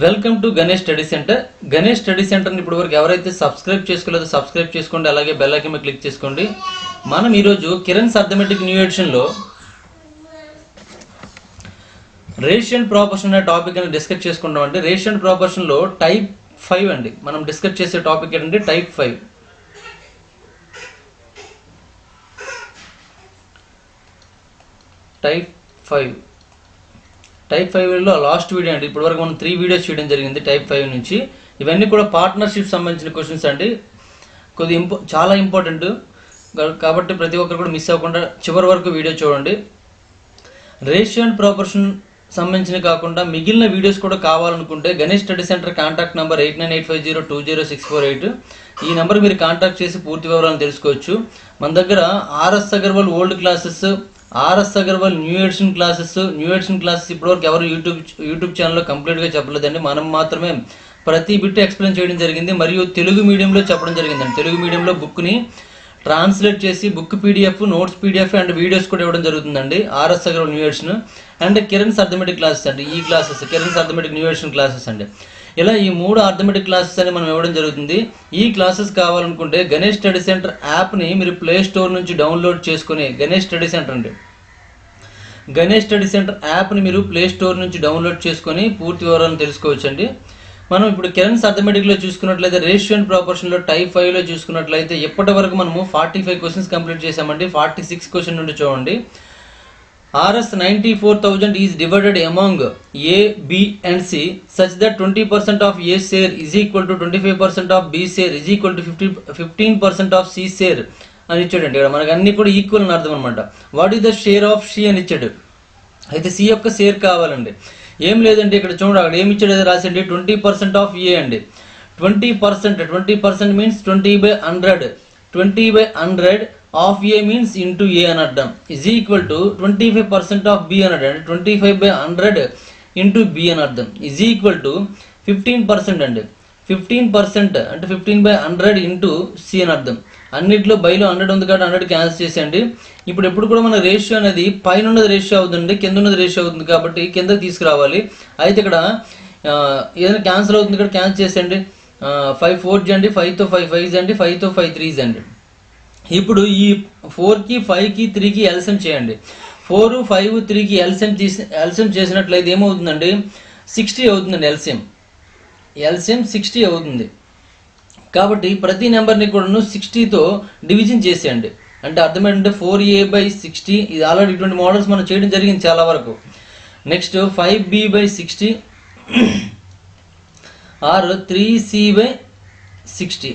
Welcome to Ganesh study centre. Ganesh study సెంటర్ని ఇప్పుడు వరకు ఎవరైతే సబ్స్క్రైబ్ చేసుకోలేదో సబ్స్క్రైబ్ చేసుకోండి, అలాగే బెల్ ఐకాన్ మీద క్లిక్ చేసుకోండి. మనం ఈరోజు కిరణ్స్ అర్థమెటిక్ న్యూ ఎడిషన్లో రేషియో అండ్ ప్రాపోర్షన్ అనే టాపిక్ అని డిస్కస్ చేసుకుంటాం. అంటే రేషియో అండ్ ప్రాపోర్షన్లో టైప్ 5 అండి. మనం డిస్కస్ చేసే టాపిక్ ఏంటంటే టైప్ 5. టైప్ 5లో లాస్ట్ వీడియో అండి. ఇప్పటివరకు మనం 3 వీడియోస్ చేయడం జరిగింది టైప్ 5 నుంచి. ఇవన్నీ కూడా పార్ట్నర్షిప్ సంబంధించిన క్వశ్చన్స్ అండి. కొద్దిగా చాలా ఇంపార్టెంట్ కాబట్టి ప్రతి ఒక్కరు కూడా మిస్ అవ్వకుండా చివరి వరకు వీడియో చూడండి. రేషియో అండ్ ప్రాపోర్షన్ సంబంధించిన కాకుండా మిగిలిన వీడియోస్ కూడా కావాలనుకుంటే Ganesh study centre contact number 8985020648. ఈ నెంబర్ మీరు కాంటాక్ట్ చేసి పూర్తి వివరాలను తెలుసుకోవచ్చు. మన దగ్గర RS Agarwal old classes, RS Agarwal new edition classes ఇప్పటివరకు ఎవరు యూట్యూబ్ ఛానల్లో కంప్లీట్గా చెప్పలేదండి. మనం మాత్రమే ప్రతి బిట్ ఎక్స్ప్లెయిన్ చేయడం జరిగింది. మరియు తెలుగు మీడియంలో చెప్పడం జరిగిందండి. తెలుగు మీడియంలో బుక్ని ట్రాన్స్లేట్ చేసి book PDF, notes PDF and videos కూడా ఇవ్వడం జరుగుతుందండి. RS Agarwal new edition and Kiran's arithmetic classes అండి. ఈ classes Kiran's arithmetic new edition classes అండి. ఇలా ఈ 3 అర్థమెటిక్ క్లాసెస్ అని మనం ఇవ్వడం జరుగుతుంది. ఈ క్లాసెస్ కావాలనుకుంటే గణేష్ స్టడీ సెంటర్ యాప్ని మీరు ప్లే స్టోర్ నుంచి డౌన్లోడ్ చేసుకుని గణేష్ స్టడీ సెంటర్ యాప్ని మీరు ప్లే స్టోర్ నుంచి డౌన్లోడ్ చేసుకొని పూర్తి వివరాలను తెలుసుకోవచ్చండి. మనం ఇప్పుడు కిరణ్స్ అర్థమెటిక్లో చూసుకున్నట్లయితే రేషియో అండ్ ప్రాపోర్షన్లో టైప్ 5లో చూసుకున్నట్లయితే ఇప్పటి వరకు మనము 45 క్వశ్చన్స్ కంప్లీట్ చేసామండి. 46 క్వశ్చన్ నుండి చూడండి. RS 94,000 is divided among A, B and C such that 20% of A share is equal to 25% of B share is equal to 15% of C share అని ఇచ్చాడండి. ఇక్కడ మనకు అన్ని కూడా ఈక్వల్ అని అర్థం అనమాట. What is the share of C అని ఇచ్చాడు. అయితే C యొక్క షేర్ కావాలండి. ఏం లేదండి, ఇక్కడ చూడండి అక్కడ ఏమి ఇచ్చాడు అది రాసండి. 20% ఆఫ్ A అండి. 20% means 20/100. 20/100 of A means into A అని అర్థం. Is equal to 25% of B అని అర్థం. 25/100 ఇంటూ B అని అర్థం. ఈజ్ ఈక్వల్ టు 15% అండి. 15% అంటే 15/100 ఇంటూ C అని అర్థం. అన్నిట్లో బైలో 100 ఉంది కాబట్టి 100 క్యాన్సిల్ చేసేయండి. ఇప్పుడు ఎప్పుడు కూడా మన రేషియో అనేది పైన ఉన్నది రేషియో అవుతుంది, కింద ఉన్నది రేషియో అవుతుంది కాబట్టి కిందకి తీసుకురావాలి. అయితే ఇక్కడ ఏదైనా క్యాన్సిల్ అవుతుంది, ఇక్కడ క్యాన్సిల్ చేసేయండి. 5 4 అండి, 5తో 5 5 అండి, 5తో 5 3 అండి. ఇప్పుడు ఈ 4కి 5కి 3కి ఎల్సిఎం చేయండి. 4 5 3కి ఎల్సిఎం చేసినట్లయితే ఏమవుతుందండి, 60 అవుతుందండి. ఎల్సిఎం 60 అవుతుంది. కాబట్టి ప్రతి నెంబర్ని కూడా 60తో డివిజన్ చేసేయండి. అంటే అర్థం ఏంటంటే 4A/60. ఇది ఆల్రెడీ ఇటువంటి మోడల్స్ మనం చేయడం జరిగింది చాలా వరకు. Next 5B/60 or 3C/60.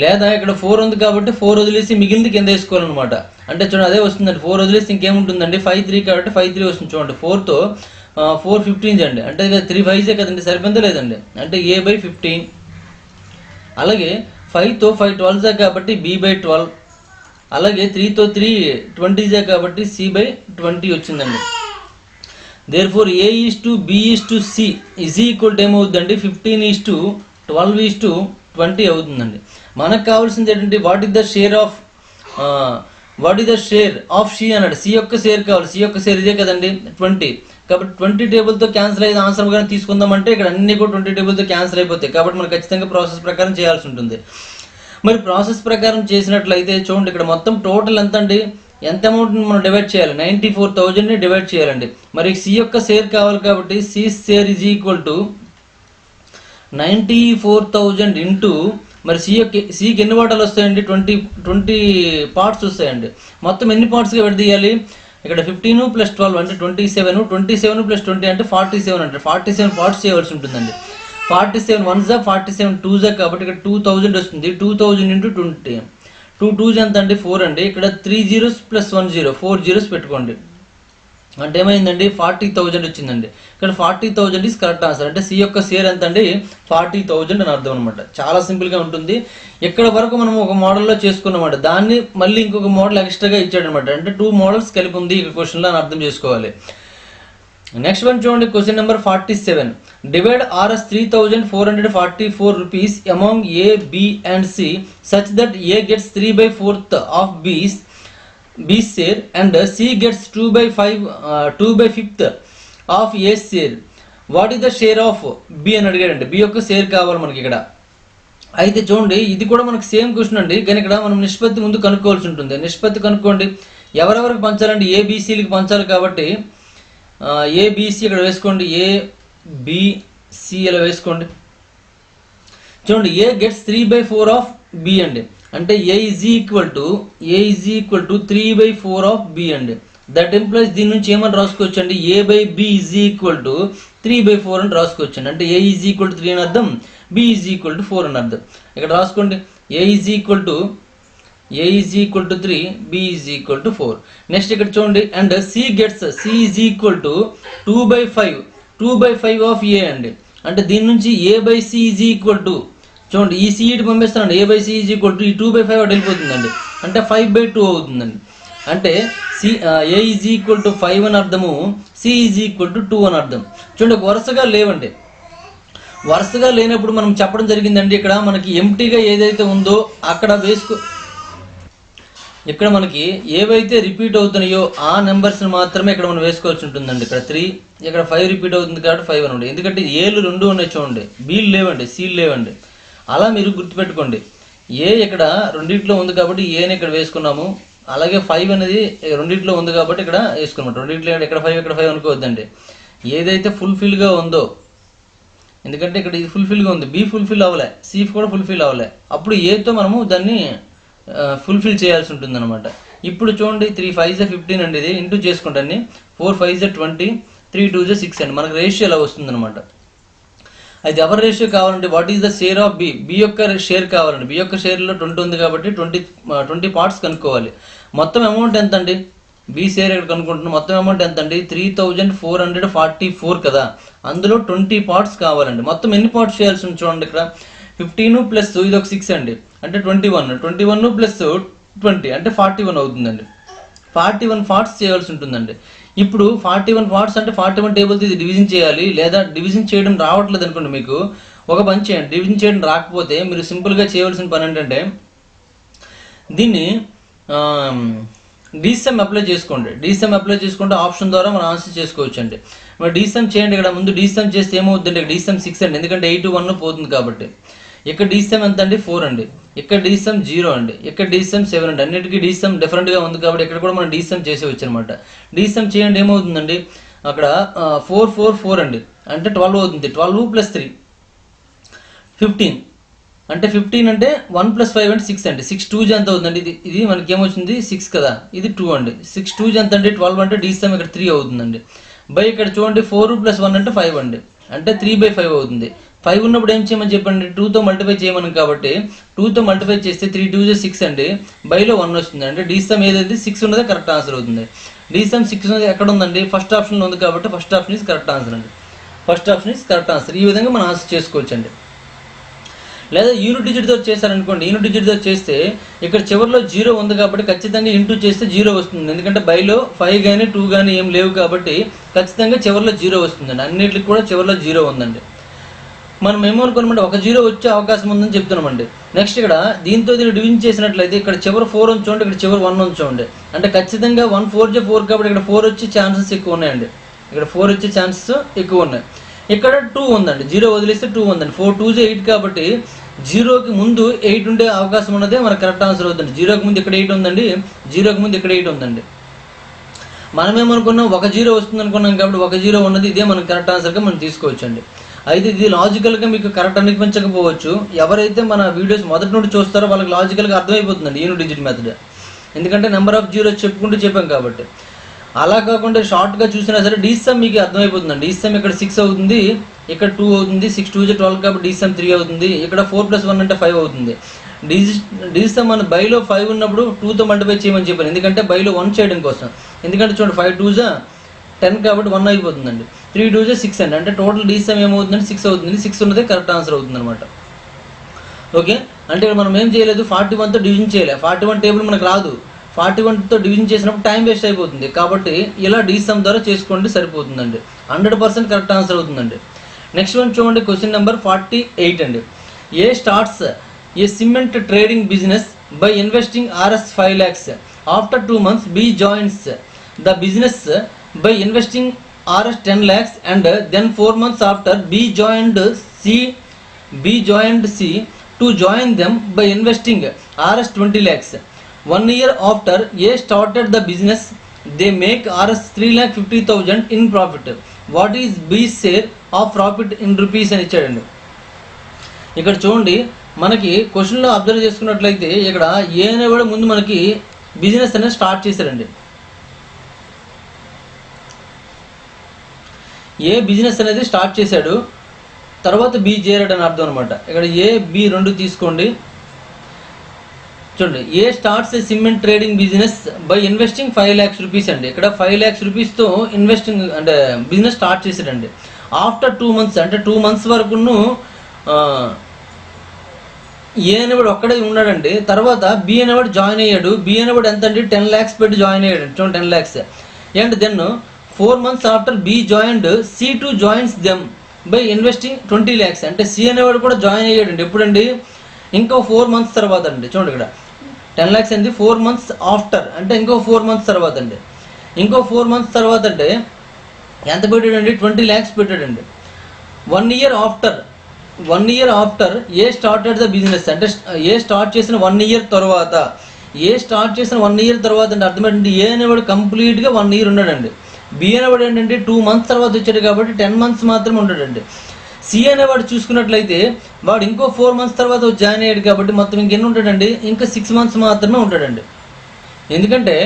లేదా ఇక్కడ 4 ఉంది కాబట్టి 4 వదిలేసి మిగిలింది కింద వేసుకోవాలన్నమాట. అంటే చూడండి అదే వస్తుందండి. 4 వదిలేసి ఇంకేముంటుందండి, 5 3 కాబట్టి 5 3 వస్తుంది. చూడండి 4తో 4 15 అండి. అంటే 3 5 కదండి, సరిపోతుందో లేదండి. అంటే A/15. అలాగే 5తో 5 12 కాబట్టి B/12. అలాగే 3తో 3 20 కాబట్టి C/20 వచ్చిందండి. Therefore A:B:C is equal to ఏమవుతుందండి, 15:12:20 అవుతుందండి. మనకు కావాల్సింది ఏంటంటే what is the share of C అన్నాడు. C యొక్క షేర్ కావాలి. C యొక్క షేర్ ఇదే కదండి 20. కాబట్టి 20 టేబుల్తో క్యాన్సిల్ అయ్యేది ఆన్సర్ కానీ తీసుకుందామంటే ఇక్కడ అన్ని కూడా 20 టేబుల్తో క్యాన్సిల్ అయిపోతాయి. కాబట్టి మనం ఖచ్చితంగా ప్రాసెస్ ప్రకారం చేయాల్సి ఉంటుంది. మరి ప్రాసెస్ ప్రకారం చేసినట్లయితే చూడండి ఇక్కడ మొత్తం టోటల్ ఎంత అండి, ఎంత అమౌంట్ని మనం డివైడ్ చేయాలి, 94,000ని డివైడ్ చేయాలండి. మరి C యొక్క షేర్ కావాలి కాబట్టి C share is equal to 94,000 into మరి Cకి ఎన్ని వాటాలు వస్తాయండి, 20 పార్ట్స్ వస్తాయండి. మొత్తం ఎన్ని పార్ట్స్గా విడదీయాలి, ఇక్కడ 15 + 12 అంటే 27 27 + 20 అంటే 47 అంటే 47 పార్ట్స్ చేయవలసి ఉంటుందండి. 47 1s 47 2s కాబట్టి ఇక్కడ 2000 వస్తుంది. 2000 ఇంటూ 20. 2 2s ఎంత అండి, 4 అండి. ఇక్కడ 3 zeros + 1 0 4 zeros పెట్టుకోండి. అంటే ఏమైందండి, 40,000 వచ్చిందండి. ఇక్కడ 40,000 ఈజ్ కరెక్ట్ ఆన్సర్. అంటే C యొక్క షేర్ ఎంత అండి, 40,000 అని అర్థం అనమాట. చాలా సింపుల్గా ఉంటుంది. ఇక్కడ వరకు మనం ఒక మోడల్లో చేసుకున్నామాట, దాన్ని మళ్ళీ ఇంకొక మోడల్ ఎక్స్ట్రాగా ఇచ్చాడనమాట. అంటే 2 మోడల్స్ కలిపి ఉంది ఈ క్వశ్చన్లో అని అర్థం చేసుకోవాలి. నెక్స్ట్ వన్ చూడండి, question number 47. Divide RS 3,444 rupees among A, B and C such that A gets 3/4 of B's share and C gets 2/5 of A's share. What is the share of B అని అడిగాడండి. B యొక్క share కావాలి మనకి ఇక్కడ. అయితే చూడండి ఇది కూడా మనకి సేమ్ క్వశ్చన్ అండి, కానీ ఇక్కడ మనం నిష్పత్తి ముందు కనుక్కోవాల్సి ఉంటుంది. నిష్పత్తి కనుక్కోండి. ఎవరెవరికి పంచాలండి? ఏబిసిలకి పంచాలి కాబట్టి ఏబిసి ఇక్కడ వేసుకోండి, ఏబిసి ఇలా వేసుకోండి. చూడండి ఏ గెట్స్ 3/4 ఆఫ్ బి అండి, అంటే A is equal to 3/4 of B అండి. దట్ ఎంప్లాయిస్ దీని నుంచి ఏమని రాసుకోవచ్చు అండి, A by B is equal to 3/4 అని రాసుకోవచ్చు అండి. అంటే ఏ ఈజ్ ఈక్వల్ టు 3 అని అర్థం, బి ఈజ్ ఈక్వల్ టు 4 అని అర్థం. ఇక్కడ రాసుకోండి A is equal to 3, B is equal to 4. Next ఇక్కడ చూడండి and C gets C is equal to 2/5 of A అండి. అంటే దీని నుంచి A by C is equal to, చూడండి ఈ సి ఇటు పంపిస్తానండి, A by C is equal to ఈ 2/5 అటు వెళ్ళిపోతుందండి, అంటే 5/2 అవుతుందండి. అంటే C A is equal to 5 అని అర్థము, సి ఈజ్ ఈక్వల్ టు 2 అని అర్థం. చూడండి వరుసగా లేవండి. వరుసగా లేనప్పుడు మనం చెప్పడం జరిగిందండి, ఇక్కడ మనకి ఎంటీగా ఏదైతే ఉందో అక్కడ ఇక్కడ మనకి ఏవైతే రిపీట్ అవుతున్నాయో ఆ నెంబర్స్ని మాత్రమే ఇక్కడ మనం వేసుకోవాల్సి ఉంటుందండి. ఇక్కడ 3, ఇక్కడ 5 రిపీట్ అవుతుంది కాబట్టి 5 అని ఉండే, ఎందుకంటే ఏలు 2 ఉన్నాయి చూడండి, బీలు లేవండి, సీలు లేవండి. అలా మీరు గుర్తుపెట్టుకోండి. ఏ ఇక్కడ రెండింటిలో ఉంది కాబట్టి ఏని ఇక్కడ వేసుకున్నాము, అలాగే 5 అనేది రెండింటిలో ఉంది కాబట్టి ఇక్కడ వేసుకున్నాం. రెండింటిలో ఇక్కడ 5 అనుకోవద్దండి. ఏదైతే ఫుల్ఫిల్గా ఉందో, ఎందుకంటే ఇక్కడ ఇది ఫుల్ఫిల్గా ఉంది, బి ఫుల్ఫిల్ అవ్వలే, సి కూడా ఫుల్ఫిల్ అవ్వలే, అప్పుడు ఏతో మనము దాన్ని ఫుల్ఫిల్ చేయాల్సి ఉంటుంది అనమాట. ఇప్పుడు చూడండి 3 5 15 అండి, ఇది ఇంటూ చేసుకుంటాను. 4 5 20, 3 2 6 అండి. మనకు రేషియో ఎలా వస్తుంది అనమాట. అయితే ఎవరి రేషియో కావాలంటే what is the share of B, B యొక్క షేర్ కావాలండి. బి యొక్క షేర్లో 20 ఉంది కాబట్టి 20 పార్ట్స్ కనుక్కోవాలి. మొత్తం అమౌంట్ ఎంత అండి, బి షేర్ ఇక్కడ కనుక్కుంటున్నాం. మొత్తం అమౌంట్ ఎంత అండి 3444 కదా, అందులో 20 పార్ట్స్ కావాలండి. మొత్తం ఎన్ని పార్ట్స్ చేయాల్సి ఉంది చూడండి, ఇక్కడ 15 ప్లస్ ఇది ఒక 6 అండి, అంటే 21 ప్లస్ 20 అంటే 41 అవుతుందండి. 41 పార్ట్స్ చేయాల్సి ఉంటుందండి. ఇప్పుడు 41 పార్ట్స్ అంటే 41 టేబుల్తో ఇది డివిజన్ చేయాలి, లేదా డివిజన్ చేయడం రావట్లేదు అనుకోండి, మీకు ఒక పని చేయండి. డివిజన్ చేయడం రాకపోతే మీరు సింపుల్గా చేయవలసిన పని ఏంటంటే దీన్ని డీసమ్ అప్లై చేసుకోండి. డీసమ్ అప్లై చేసుకుంటే ఆప్షన్ ద్వారా మనం ఆన్సర్ చేసుకోవచ్చు అండి. మరి డీసమ్ చేయండి. ఇక్కడ ముందు డీసమ్ చేస్తే ఏమవుతుందండి, ఇక్కడ డీసమ్ 6 అండి, ఎందుకంటే 8 1 పోతుంది కాబట్టి. ఇక్కడ డీసమ్ ఎంత అండి 4 అండి, ఇక్కడ డీసమ్ 0 అండి, ఇక్కడ డీసమ్ 7 అండి. అన్నిటికీ డీసమ్ డిఫరెంట్గా ఉంది కాబట్టి ఇక్కడ కూడా మనం డీసమ్ చేసేవచ్చు అనమాట. డీసమ్ చేయండి ఏమవుతుందండి, అక్కడ 4 4 4 అండి, అంటే 12 అవుతుంది. 12 ప్లస్ 3 15, అంటే 15 అంటే 1 ప్లస్ 5 అంటే 6 అండి. 6 2 ఎంత అవుతుందండి, ఇది మనకి ఏమొచ్చింది 6 కదా, ఇది 2 అండి. 6 2 ఎంత అంటే 12 అంటే డీసమ్ ఇక్కడ 3 అవుతుందండి. బై ఇక్కడ చూడండి 4 ప్లస్ 1 అంటే 5 అండి, అంటే 3/5 అవుతుంది. 5 ఉన్నప్పుడు ఏం చేయమని చెప్పండి, 2తో మల్టిఫై చేయమని, కాబట్టి 2తో మల్టిఫై చేస్తే 3 2 6 అండి, బైలో 1 వస్తుంది. అంటే డీసమ్ ఏదైతే 6 ఉన్నదే కరెక్ట్ ఆన్సర్ అవుతుంది. డీసమ్ 6 ఉన్నది ఎక్కడ ఉందండి, ఫస్ట్ ఆప్షన్లో ఉంది కాబట్టి first option is correct answer అండి. First option is correct answer. ఈ విధంగా మనం ఆన్సర్ చేసుకోవచ్చు అండి. లేదా యూనిట్ డిజిట్తో చేశారనుకోండి, యూనిట్ డిజిట్తో చేస్తే ఇక్కడ చివరిలో 0 ఉంది కాబట్టి ఖచ్చితంగా ఇంటూ చేస్తే 0 వస్తుంది, ఎందుకంటే బైలో 5 కానీ 2 కానీ ఏం లేవు కాబట్టి ఖచ్చితంగా చివరిలో 0 వస్తుందండి. అన్నిటికి కూడా చివరిలో 0 ఉందండి. మనం ఏమనుకోనమంటే ఒక 0 వచ్చే అవకాశం ఉందని చెప్తున్నామండి. నెక్స్ట్ ఇక్కడ దీంతో దీన్ని డివిజన్ చేసినట్లయితే ఇక్కడ చివరి 4 ఉంచోండి, ఇక్కడ చివరి 1 ఉంచోండి, అంటే ఖచ్చితంగా 1 4 4 కాబట్టి ఇక్కడ 4 వచ్చే ఛాన్సెస్ ఎక్కువ ఉన్నాయండి. ఇక్కడ 4 వచ్చే ఛాన్సెస్ ఎక్కువ ఉన్నాయి. ఇక్కడ 2 ఉందండి, 0 వదిలేస్తే 2 ఉందండి. 4 2 8 కాబట్టి 0కి ముందు 8 ఉండే అవకాశం ఉన్నదే మనకు కరెక్ట్ ఆన్సర్ అవుతుంది. 0కి ముందు ఇక్కడ 8 ఉందండి, 0కి ముందు ఇక్కడ 8 ఉందండి. మనం ఏమనుకున్నాం, ఒక 0 వస్తుంది అనుకున్నాం కాబట్టి ఒక 0 ఉన్నది, ఇదే మనకు కరెక్ట్ ఆన్సర్గా మనం తీసుకోవచ్చు అండి. అయితే ఇది లాజికల్గా మీకు కరెక్ట్ అనిపించకపోవచ్చు. ఎవరైతే మన వీడియోస్ మొదటి నుండి చూస్తారో వాళ్ళకి లాజికల్గా అర్థమైపోతుందండి యూనిట్ డిజిట్ మెథడ్, ఎందుకంటే నెంబర్ ఆఫ్ జీరోస్ చెప్పుకుంటూ చెప్పాం కాబట్టి. అలా కాకుండా షార్ట్గా చూసినా సరే డీసమ్ మీకు అర్థమైపోతుందండి. డీసమ్ ఇక్కడ 6 అవుతుంది, ఇక్కడ 2 అవుతుంది, 6 2 12 కాబట్టి డీసమ్ 3 అవుతుంది. ఇక్కడ 4 + 1 అంటే 5 అవుతుంది. డీసమ్ మన బైలో 5 ఉన్నప్పుడు 2తో మల్టిప్లై చేయమని చెప్పాను, ఎందుకంటే బైలో 1 చేయడం కోసం. ఎందుకంటే చూడండి 5 2 10 కాబట్టి 1 అయిపోతుందండి. 3 2 6 అండి, అంటే టోటల్ డీసమ్ ఏమవుతుందండి 6 అవుతుంది. 6 ఉన్నదే కరెక్ట్ ఆన్సర్ అవుతుంది అనమాట. ఓకే, అంటే మనం ఏం చేయలేదు, 41తో డివిజన్ చేయలేదు. 41 టేబుల్ మనకు రాదు, 41తో డివిజన్ చేసినప్పుడు టైం వేస్ట్ అయిపోతుంది. కాబట్టి ఇలా డీసమ్ ద్వారా చేసుకోండి, సరిపోతుందండి. 100% కరెక్ట్ ఆన్సర్ అవుతుందండి. నెక్స్ట్ వన్ చూడండి, క్వశ్చన్ నెంబర్ 48 అండి. A starts a cement trading business by investing Rs 5 lakhs. After 2 months B joins the business by investing Rs 10 lakhs and then 4 months after B joined C to join them by investing Rs 20 lakhs. 1 year after A started the business, they make Rs 3,50,000 in profit. What is B's share of profit in rupees అని ఇచ్చాడండి. ఇక్కడ చూడండి, మనకి క్వశ్చన్లో observe చేసుకున్నట్లయితే ఇక్కడ ఏ అనేవాడు ముందు మనకి బిజినెస్ అనేది స్టార్ట్ చేశారండి. ఏ బిజినెస్ అనేది స్టార్ట్ చేశాడు, తర్వాత బి చేరాడు అని అర్థం అనమాట. ఇక్కడ ఏ బి రెండు తీసుకోండి. చూడండి, A starts a cement trading business by investing 5 lakhs rupees అండి. ఇక్కడ 5 lakhs రూపీస్తో ఇన్వెస్టింగ్ అంటే బిజినెస్ స్టార్ట్ చేశాడండి. ఆఫ్టర్ 2 months అంటే 2 months వరకును ఏ అనేవాడు ఒక్కడే ఉన్నాడండి. తర్వాత బి అనేవాడు జాయిన్ అయ్యాడు. బి అనేవాడు ఎంత అండి 10 lakhs పెట్టి జాయిన్ అయ్యాడు. చూడండి 10 lakhs. And then 4 months after B joined C2 joins them by investing 20 lakhs. అంటే సి అనేవాడు కూడా జాయిన్ అయ్యాడండి. ఎప్పుడండి, ఇంకో 4 months తర్వాత అండి. చూడండి ఇక్కడ 10 lakhs అండి. 4 months ఆఫ్టర్ అంటే ఇంకో 4 months తర్వాత అండి. ఇంకో 4 months తర్వాత అంటే ఎంత పెట్టాడండి, 20 lakhs పెట్టాడండి. 1 year after A started the business అంటే ఏ స్టార్ట్ చేసిన 1 year తర్వాత అంటే అర్థం ఏంటంటే ఏ అనేవాడు కంప్లీట్గా 1 year ఉన్నాడండి. బి అనేవాడు ఏంటంటే 2 months తర్వాత వచ్చాడు కాబట్టి 10 months మాత్రమే ఉంటాడండి. సి అనేవాడు చూసుకున్నట్లయితే వాడు ఇంకో 4 months తర్వాత జాయిన్ అయ్యాడు కాబట్టి మొత్తం ఇంకెన్ని ఉంటాడండి, ఇంకా 6 months మాత్రమే ఉంటాడండి. ఎందుకంటే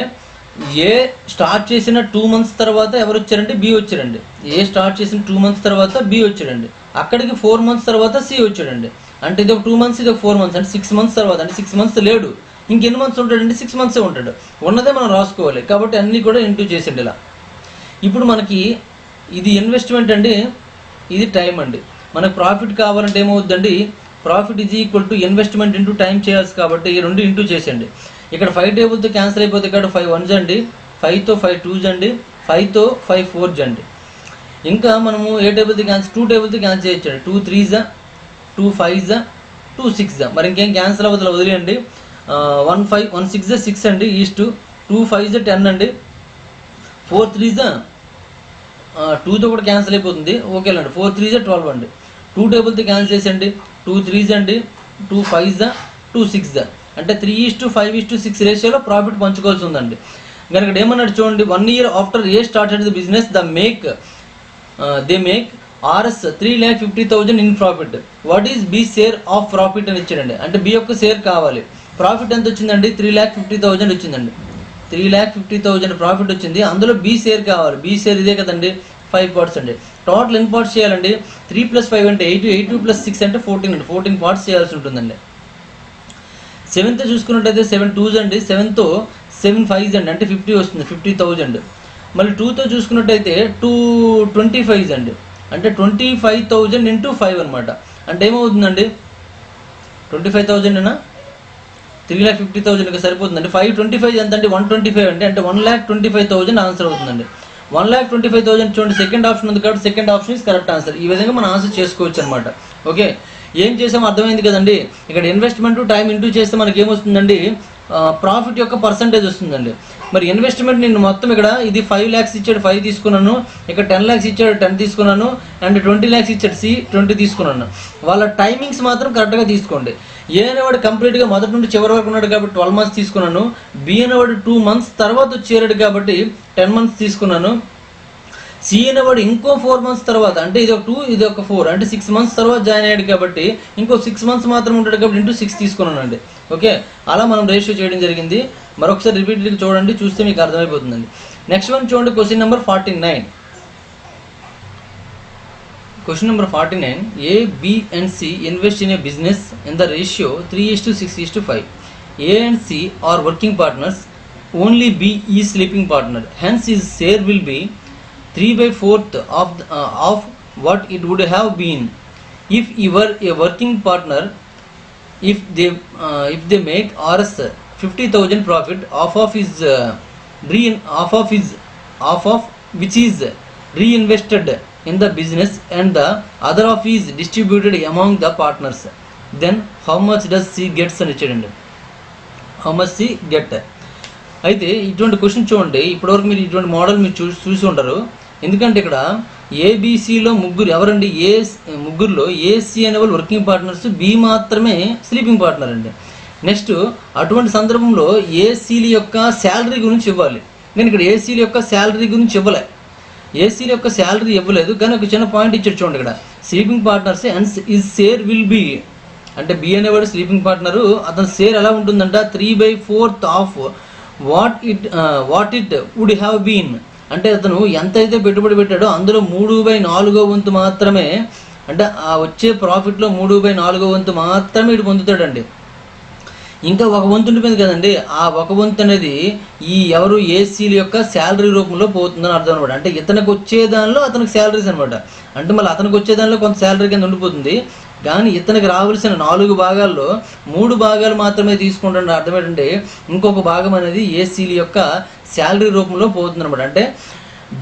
ఏ స్టార్ట్ చేసిన 2 months తర్వాత ఎవరు వచ్చారంటే బి వచ్చారండి. ఏ స్టార్ట్ చేసిన 2 months తర్వాత బి వచ్చాడండి. అక్కడికి 4 months తర్వాత సి వచ్చాడండి. అంటే ఇది ఒక 2 months, ఇది ఒక 4 months, అంటే 6 months తర్వాత, అంటే 6 months లేడు, ఇంకెన్ని మంత్స్ ఉంటాడండి, 6 months ఉంటాడు. ఉన్నదే మనం రాసుకోవాలి కాబట్టి అన్నీ కూడా ఇంటూ చేసిండి ఇలా. ఇప్పుడు మనకి ఇది ఇన్వెస్ట్మెంట్ అండి, ఇది టైం అండి. మనకు ప్రాఫిట్ కావాలంటే ఏమవుద్దండి, profit is equal to investment into time చేయాల్సి కాబట్టి ఈ రెండు ఇంటూ చేసేయండి. ఇక్కడ 5 టేబుల్తో క్యాన్సిల్ అయిపోతే ఇక్కడ 5 1s అండి, 5తో 5 2s అండి, 5తో 5 4s అండి. ఇంకా మనము ఏ టేబుల్తో క్యాన్సిల్, 2 టేబుల్తో క్యాన్సిల్ చేయొచ్చండి. 2 3s, 2 5s, 2 6s. మరి ఇంకేం క్యాన్సిల్ అవ్వదు, వదిలేయండి. 1 5 1 6 6 అండి, ఈస్ట్ 2 5s 10 అండి, 4 3s 2తో కూడా క్యాన్సిల్ అయిపోతుంది, ఓకేనండి. 4 3s 12 అండి. 2 టేబుల్తో క్యాన్సిల్ చేసండి, 2 3s అండి, 2 5s 2 6s. అంటే 3:5:6 రేషియోలో ప్రాఫిట్ పంచుకోవాల్సి ఉందండి. కనుక ఏమన్నాడు చూడండి, 1 year after A started the business they make Rs 3,50,000 in profit. What is B share of profit అని ఇచ్చాడండి. అంటే బి యొక్క షేర్ కావాలి. ప్రాఫిట్ ఎంత వచ్చిందండి, 3,50,000 వచ్చిందండి. 3,50,000 ప్రాఫిట్ వచ్చింది. అందులో బి షేర్ కావాలి. బి షేర్ ఇదే కదండి, 5 parts అండి. టోటల్ ఎన్ని పార్ట్స్ చేయాలండి, 3 + 5 అంటే 8, 8 + 6 అంటే 14 అండి. 14 parts చేయాల్సి ఉంటుందండి. 7th చూసుకున్నట్టయితే 7 2s అండి, 7తో 7 5s అండి, అంటే 50 వస్తుంది, 50,000. మళ్ళీ 2తో చూసుకున్నట్టయితే 2 25s అండి, అంటే 25,000 × 5 అనమాట. అంటే ఏమవుతుందండి, 25,000 3,50,000 సరిపోతుందండి. 5 25 ఎంత అంటే 125 అండి, అంటే 1,25,000 ఆన్సర్ అవుతుందండి. 1,25,000 చూడండి, సెకండ్ ఆప్షన్ ఉంది కాబట్టి second option is correct answer. ఈ విధంగా మనం ఆన్సర్ చేసుకోవచ్చు అనమాట. ఓకే, ఏం చేసామో అర్థమైంది కదండి. ఇక్కడ ఇన్వెస్ట్మెంట్ టైం ఇంటూ చేస్తే మనకి ఏమొస్తుందండి, ప్రాఫిట్ యొక్క పర్సంటేజ్ వస్తుందండి. మరి ఇన్వెస్ట్మెంట్ నేను మొత్తం ఇక్కడ ఇది 5 lakhs ఇచ్చాడు, 5 తీసుకున్నాను. ఇక్కడ 10 lakhs ఇచ్చాడు, 10 తీసుకున్నాను. అండ్ 20 lakhs ఇచ్చాడు, సి 20 తీసుకున్నాను. వాళ్ళ టైమింగ్స్ మాత్రం కరెక్ట్గా తీసుకోండి. ఏ అనేవాడు కంప్లీట్గా మొదటి నుండి చివరి వరకు ఉన్నాడు కాబట్టి 12 months తీసుకున్నాను. బి అనేవాడు 2 months తర్వాత చేరాడు కాబట్టి 10 months తీసుకున్నాను. సి అనేవాడు ఇంకో 4 months తర్వాత, అంటే ఇది ఒక 2 ఇది ఒక 4, అంటే 6 months తర్వాత జాయిన్ అయ్యాడు కాబట్టి ఇంకో 6 months మాత్రం ఉంటాడు కాబట్టి ఇంటూ 6 తీసుకున్నానండి. ఓకే, అలా మనం రేషియో చేయడం జరిగింది. మరొకసారి రిపీట్గా చూడండి, చూస్తే మీకు అర్థమైపోతుందండి. నెక్స్ట్ వన్ చూడండి, question number 49. Question number 49. A, B and C invest in a business in the ratio 3:6:5. A and C are working partners. Only B is sleeping partner. Hence his share will be 3/4 of what it would have been if he were a working partner. If they make Rs 50,000 profit, half of which is reinvested in the business and the other half is distributed among the partners, then how much does C gets అని ఇచ్చాడండి. how much C get. అయితే ఇటువంటి question చూడండి, ఇప్పటివరకు మీరు ఇటువంటి model మీరు చూసి ఉంటారు. ఎందుకంటే ఇక్కడ ఏబిసిలో ముగ్గురు ఎవరండి, ముగ్గురులో ఏసి అనే వాళ్ళు వర్కింగ్ పార్ట్నర్స్, బి మాత్రమే స్లీపింగ్ పార్ట్నర్ అండి. నెక్స్ట్ అటువంటి సందర్భంలో ఏసీల యొక్క శాలరీ గురించి ఇవ్వాలి, కానీ ఇక్కడ ఏసీల యొక్క శాలరీ గురించి ఇవ్వలే, ఏసీల యొక్క శాలరీ ఇవ్వలేదు. కానీ ఒక చిన్న పాయింట్ ఇచ్చాడు చూడండి, ఇక్కడ sleeping partners and is share will be, అంటే బి అనేవాడు స్లీపింగ్ పార్ట్నరు, అతని షేర్ ఎలా ఉంటుందంట 3/4 of what it would have been, అంటే అతను ఎంతైతే పెట్టుబడి పెట్టాడో అందులో 3/4 వంతు మాత్రమే, అంటే ఆ వచ్చే ప్రాఫిట్లో 3/4 వంతు మాత్రమే ఇటు పొందుతాడండి. ఇంకా ఒక వంతు ఉంటుంది కదండి, ఆ ఒక వంతు అనేది ఈ ఎవరు ఏసీల యొక్క శాలరీ రూపంలో పోతుందని అర్థం అనమాట. అంటే ఇతనికి వచ్చే దానిలో అతనికి శాలరీస్ అనమాట, అంటే మళ్ళీ అతనికి వచ్చే దానిలో కొంత శాలరీ కింద ఉండిపోతుంది. కానీ ఇతనికి రావాల్సిన 4 భాగాల్లో 3 భాగాలు మాత్రమే తీసుకుంటాడు. అర్థం ఏంటంటే ఇంకొక భాగం అనేది ఏసీల యొక్క శాలరీ రూపంలో పోతుంది అనమాట. అంటే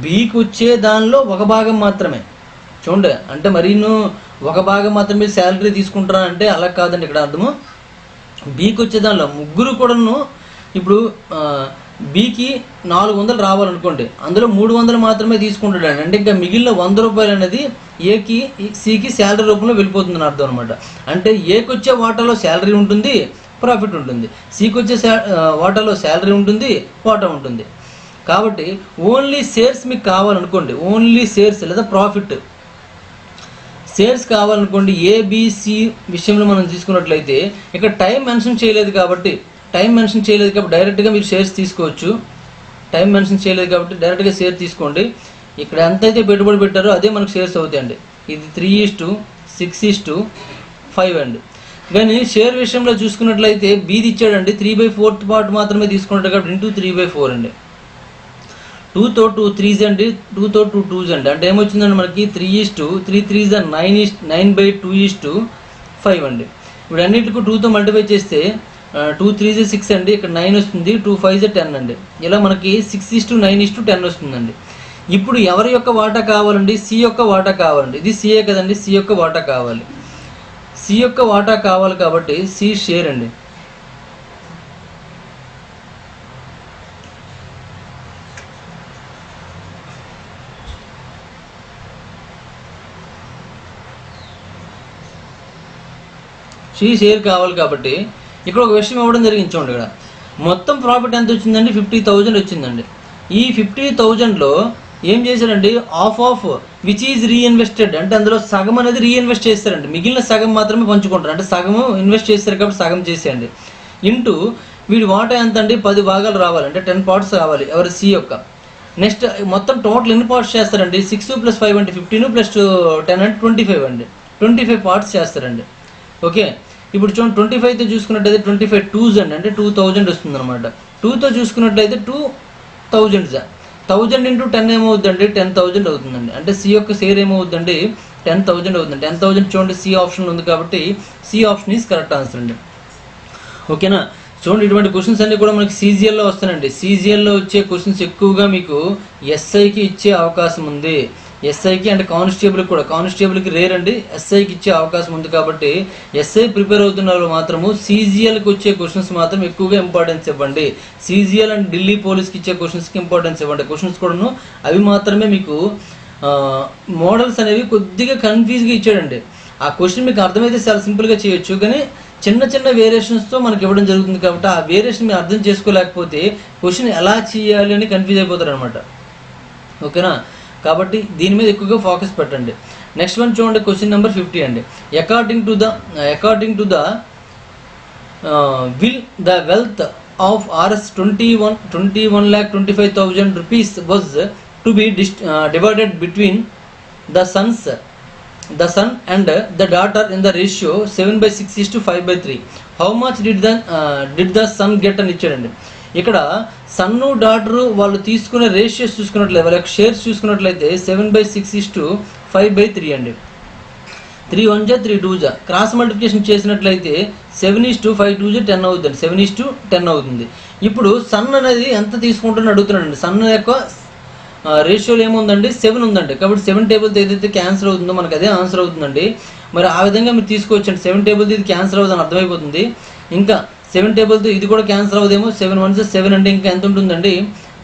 బీకి వచ్చే దానిలో ఒక భాగం మాత్రమే చూడండి, అంటే మరి ఒక భాగం మాత్రమే శాలరీ తీసుకుంటారా అంటే అలా కాదండి. ఇక్కడ అర్థము బీకి వచ్చే దానిలో ముగ్గురు కూడాను, ఇప్పుడు బీకి 400 రావాలనుకోండి, అందులో 300 మాత్రమే తీసుకుంటాడు. అంటే ఇంకా మిగిలిన 100 రూపాయలు అనేది ఏకి సికి శాలరీ రూపంలో వెళ్ళిపోతుందని అర్థం అనమాట. అంటే ఏకి వచ్చే వాటాలో శాలరీ ఉంటుంది, ప్రాఫిట్ ఉంటుంది, సికి వచ్చే వాటాలో శాలరీ ఉంటుంది, వాటా ఉంటుంది. కాబట్టి ఓన్లీ షేర్స్ మీకు కావాలనుకోండి, ఓన్లీ షేర్స్ లేదా ప్రాఫిట్ షేర్స్ కావాలనుకోండి, ఏబిసి విషయంలో మనం తీసుకున్నట్లయితే ఇక్కడ టైం మెన్షన్ చేయలేదు కాబట్టి డైరెక్ట్గా మీరు షేర్స్ తీసుకోవచ్చు. టైం మెన్షన్ చేయలేదు కాబట్టి డైరెక్ట్గా షేర్ తీసుకోండి. ఇక్కడ ఎంతైతే పెట్టుబడి పెట్టారో అదే మనకు షేర్స్ అవుతాయండి. ఇది 3:6:5 అండి. కానీ షేర్ విషయంలో చూసుకున్నట్లయితే బీది ఇచ్చాడండి 3/4 పార్ట్ మాత్రమే తీసుకుంటాడు కాబట్టి ఇంటూ 3/4 అండి. 2తో 2 3s అండి, 2తో 2 2s అండి. అంటే ఏమొచ్చిందండి మనకి 3:3 3s 9/2:5 అండి. ఇప్పుడు అన్నిటికీ 2తో మల్టిప్లై చేస్తే 2 3s 6 అండి, ఇక్కడ 9 వస్తుంది, 2 5s 10 అండి. ఇలా మనకి 6:9:10 వస్తుందండి. ఇప్పుడు ఎవరి యొక్క వాటా కావాలండి, సి యొక్క వాటా కావాలండి. ఇది సిఏ కదండి, సి యొక్క వాటా కావాలి. సి యొక్క వాటా కావాలి కాబట్టి సి షేర్ అండి. సి షేర్ కావాలి కాబట్టి ఇక్కడ ఒక విషయం ఇవ్వడం జరిగింది చూడండి. ఇక్కడ మొత్తం ప్రాఫిట్ ఎంత వచ్చిందండి, 50,000 వచ్చిందండి. ఈ 50,000లో ఏం చేశారండి, ఆఫ్ విచ్ ఈజ్ రీఇన్వెస్టెడ్, అంటే అందులో సగం అనేది రీఇన్వెస్ట్ చేస్తారండి, మిగిలిన సగం మాత్రమే పంచుకుంటారు. అంటే సగము ఇన్వెస్ట్ చేస్తారు కాబట్టి సగం చేసేయండి. ఇంటూ వీడి వాటా ఎంత అండి, 10 భాగాలు రావాలి, అంటే 10 పార్ట్స్ రావాలి ఎవరి సి యొక్క. నెక్స్ట్ మొత్తం టోటల్ ఎన్ని పార్ట్స్ చేస్తారండి, 6 + 5 అంటే 15 + 10 అంటే 25 అండి. 25 పార్ట్స్ చేస్తారండి. ఓకే, ఇప్పుడు చూడండి 25తో చూసుకున్నట్టయితే 25 2s అండి, అంటే 2000 వస్తుంది అనమాట. 2తో చూసుకున్నట్లయితే 2000 1000 × 10 ఏమవుతుందండి, 10,000 అవుతుందండి. అంటే సి యొక్క షేర్ ఏమవుతుందండి, 10,000 అవుతుంది. 10,000 చూడండి సి ఆప్షన్ ఉంది కాబట్టి C option is correct answer అండి. ఓకేనా, చూడండి ఇటువంటి క్వశ్చన్స్ అన్నీ కూడా మనకి సీజీఎల్లో వస్తాయండి. సీజీఎల్లో వచ్చే క్వశ్చన్స్ ఎక్కువగా మీకు ఎస్ఐకి ఇచ్చే అవకాశం ఉంది. ఎస్ఐకి అంటే కానిస్టేబుల్కి రేర్ అండి, ఎస్ఐకి ఇచ్చే అవకాశం ఉంది. కాబట్టి ఎస్ఐ ప్రిపేర్ అవుతున్న వాళ్ళు మాత్రము సీజీఎల్కి వచ్చే క్వశ్చన్స్ మాత్రం ఎక్కువగా ఇంపార్టెన్స్ ఇవ్వండి. సీజీఎల్ అండ్ ఢిల్లీ పోలీస్కి ఇచ్చే క్వశ్చన్స్కి ఇంపార్టెన్స్ ఇవ్వండి. క్వశ్చన్స్ కూడాను అవి మాత్రమే మీకు మోడల్స్ అనేవి కొద్దిగా కన్ఫ్యూజ్గా ఇచ్చాడండి. ఆ క్వశ్చన్ మీకు అర్థమైతే చాలా సింపుల్గా చేయొచ్చు, కానీ చిన్న చిన్న వేరియేషన్స్తో మనకి ఇవ్వడం జరుగుతుంది. కాబట్టి ఆ వేరియేషన్ మీరు అర్థం చేసుకోలేకపోతే క్వశ్చన్ ఎలా చేయాలి అని కన్ఫ్యూజ్ అయిపోతారు అనమాట. ఓకేనా, కాబట్టి దీని మీద ఎక్కువగా ఫోకస్ పెట్టండి. నెక్స్ట్ వన్ చూడండి, క్వశ్చన్ నెంబర్ 50 అండి. According to the will the wealth of Rs 21,25,000 rupees was to be divided between the son and the daughter in the ratio 7/6:5/3. How much did the son get అని ఇచ్చాడండి. ఇక్కడ సన్ను daughter వాళ్ళు తీసుకునే ratios చూసుకున్నట్లయితే, వాళ్ళ యొక్క shares చూసుకున్నట్లయితే 7/6:5/3 అండి. 3 1 3 2 క్రాస్ మల్టిప్లికేషన్ చేసినట్లయితే 7:5 10 అవుతుంది, 7:10 అవుతుంది. ఇప్పుడు సన్ అనేది ఎంత తీసుకుంటుందని అడుగుతున్నాడండి. సన్ యొక్క రేషియోలో ఏముందండి, 7 ఉందండి. కాబట్టి 7 టేబుల్తో ఏదైతే క్యాన్సర్ అవుతుందో మనకు అదే ఆన్సర్ అవుతుందండి. మరి ఆ విధంగా మీరు తీసుకోవచ్చండి. 7 టేబుల్తో ఇది క్యాన్సర్ అవుతుందని అర్థమైపోతుంది. ఇంకా 7 టేబుల్తో ఇది కూడా క్యాన్సర్ అవుదేమో, 7 1 7 అంటే ఇంకా ఎంత ఉంటుందండి,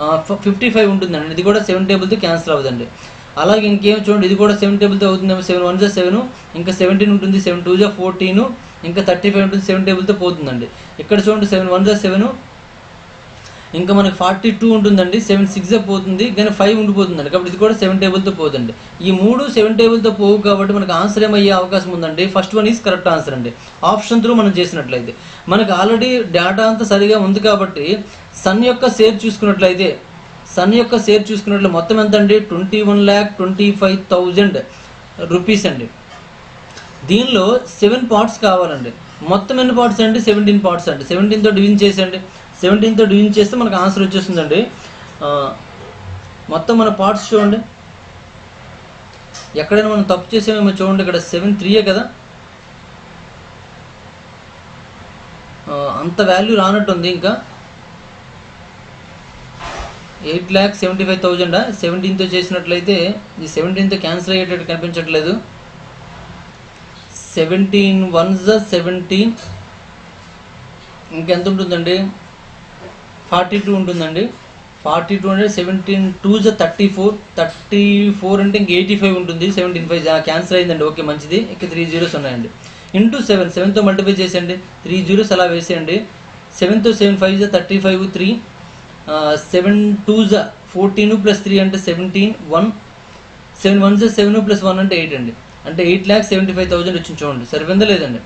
55 ఉంటుందండి. ఇది కూడా 7 టేబుల్తో క్యాన్సిల్ అవ్వదండి. అలాగే ఇంకేం చూడండి, ఇది కూడా 7 టేబుల్తో అవుతుందేమో. 7 1 జా 7, ఇంకా 17 ఉంటుంది, 7 2 జా 14, ఇంకా 35 ఉంటుంది, 7 టేబుల్తో పోతుందండి. ఇక్కడ చూడండి 7 1 జా 7, ఇంకా మనకి 42 ఉంటుందండి, 7 6 జా పోతుంది, కానీ 5 ఉండిపోతుందండి. కాబట్టి ఇది కూడా 7 టేబుల్తో పోతుంది. ఈ 3 7 టేబుల్తో పోవు కాబట్టి మనకు ఆన్సర్ ఏమయ్యే అవకాశం ఉందండి. First one is correct answer అండి. ఆప్షన్ త్రూ మనం చేసినట్లయితే మనకు ఆల్రెడీ డేటా అంతా సరిగా ఉంది కాబట్టి సన్ యొక్క షేర్ చూసుకున్నట్లు మొత్తం ఎంత అండి, 21,25,000 రూపీస్ అండి. దీనిలో 7 పార్ట్స్ కావాలండి. మొత్తం ఎన్ని పార్ట్స్ అండి, 17 పార్ట్స్ అండి. 17తో డివిజన్ చేసండి. 17తో డివిజన్ చేస్తే మనకు ఆన్సర్ వచ్చేస్తుందండి. మొత్తం మన పార్ట్స్ చూడండి, ఎక్కడైనా మనం తప్పు చేసామేమో చూడండి. ఇక్కడ 7 3 కదా, అంత వాల్యూ రానట్టుంది. ఇంకా 8,75,000 17తో చేసినట్లయితే ఈ 17తో క్యాన్సిల్ అయ్యేటట్టు కనిపించట్లేదు. 17 1 జా 17, ఇంకెంత ఉంటుందండి, 42 ఉంటుందండి. 42 అంటే 17 2 జా 34 అంటే ఇంక 85 ఉంటుంది. 17 5 క్యాన్సిల్ అయిందండి. ఓకే, మంచిది. ఇక 3 zeros ఉన్నాయండి. ఇంటూ 7, 7తో మల్టిప్లై చేసేయండి. 3 zeros అలా వేసేయండి. 7తో 7 5 జా 35, 3 7 2 జా 14 ప్లస్ 3 అంటే 17, 1 7 1 జా 7 ప్లస్ 1 అంటే 8 అండి. అంటే 8,75,000 వచ్చింది. చూడండి సరిపోయిందా లేదండి.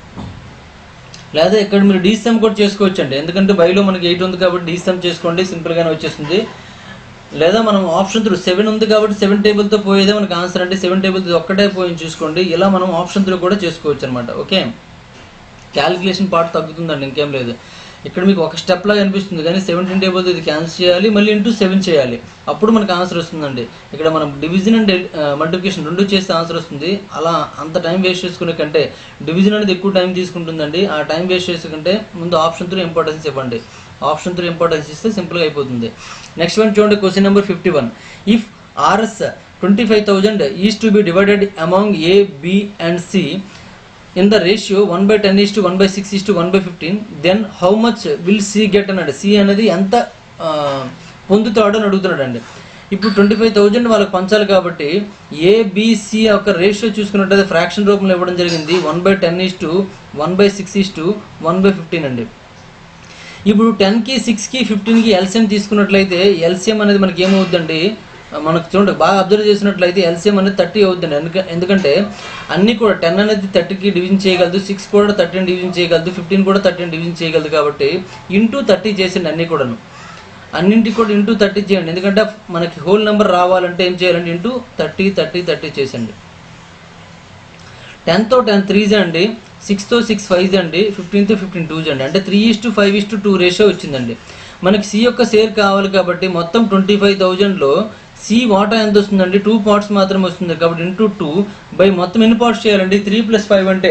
లేదా ఇక్కడ మీరు డీసమ్ కూడా చేసుకోవచ్చు అండి, ఎందుకంటే బైలో మనకి 8 ఉంది కాబట్టి డీసమ్ చేసుకోండి, సింపుల్గానే వచ్చేస్తుంది. లేదా మనం ఆప్షన్ త్రూ 7 ఉంది కాబట్టి 7 టేబుల్తో పోయేదే మనకు ఆన్సర్ అంటే 7 టేబుల్తో ఒక్కటే పోయింది చూసుకోండి. ఇలా మనం ఆప్షన్ త్రూ కూడా చేసుకోవచ్చు అనమాట. ఓకే, క్యాలిక్యులేషన్ పార్ట్ తగ్గుతుందండి, ఇంకేం లేదు. ఇక్కడ మీకు ఒక స్టెప్ లాగా అనిపిస్తుంది, కానీ 17 టేబుల్తో ఇది క్యాన్సిల్ చేయాలి, మళ్ళీ ఇంటూ 7 చేయాలి, అప్పుడు మనకు ఆన్సర్ వస్తుందండి. ఇక్కడ మనం డివిజన్ అండ్ మల్టిప్లికేషన్ 2 చేస్తే ఆన్సర్ వస్తుంది. అలా అంత టైం వేస్ట్ చేసుకునే కంటే డివిజన్ అనేది ఎక్కువ టైం తీసుకుంటుందండి. ఆ టైం వేస్ట్ చేసుకుంటే ముందు ఆప్షన్ త్రూ ఇంపార్టెన్స్ ఇవ్వండి. ఆప్షన్ త్రూ ఇంపార్టెన్స్ ఇస్తే సింపుల్గా అయిపోతుంది. నెక్స్ట్ వన్ చూడండి, question number 51. If RS 25,000 is to be divided among A, B and C in the ratio 1/10:1/6:1/15, then how much will C get అన్నాడు. C అనేది ఎంత పొందుతాడు అని అడుగుతున్నాడు అండి. ఇప్పుడు 25,000 వాళ్ళకి పంచాలి కాబట్టి ఏబిసి యొక్క రేషియో చూసుకున్నట్టయితే ఫ్రాక్షన్ రూపంలో ఇవ్వడం జరిగింది. 1/10:1/6:1/15 అండి. ఇప్పుడు 10కి 6కి 15కి ఎల్సిఎం తీసుకున్నట్లయితే ఎల్సిఎం అనేది మనకి ఏమవుద్దండి, మనకు చూడండి బాగా అబ్జర్వ్ చేసినట్లయితే ఎల్సిఎం అనేది 30 అవుతుందండి. ఎందుకంటే అన్నీ కూడా 10 అనేది 30కి డివిజన్ చేయగలదు, 6 కూడా 30 డివిజన్ చేయగలదు, 15 కూడా 30 డివిజన్ చేయగలదు. కాబట్టి ఇంటూ 30 చేసిండి అన్నీ కూడాను. అన్నింటికి కూడా ఇంటూ 30 చేయండి, ఎందుకంటే మనకి హోల్ నెంబర్ రావాలంటే ఏం చేయాలండి, ఇంటూ 30 చేసండి. 10తో 10 3 అండి, 6తో 6 5 అండి, 15తో 15 2 అండి. అంటే 3:5:2 రేషియో వచ్చిందండి. మనకి సి యొక్క షేర్ కావాలి కాబట్టి మొత్తం 25,000లో సి వాటా ఎంత వస్తుందండి, 2 పార్ట్స్ మాత్రమే వస్తుంది. కాబట్టి ఇంటూ 2 బై మొత్తం ఎన్ని పార్ట్స్ చేయాలండి, 3 + 5 అంటే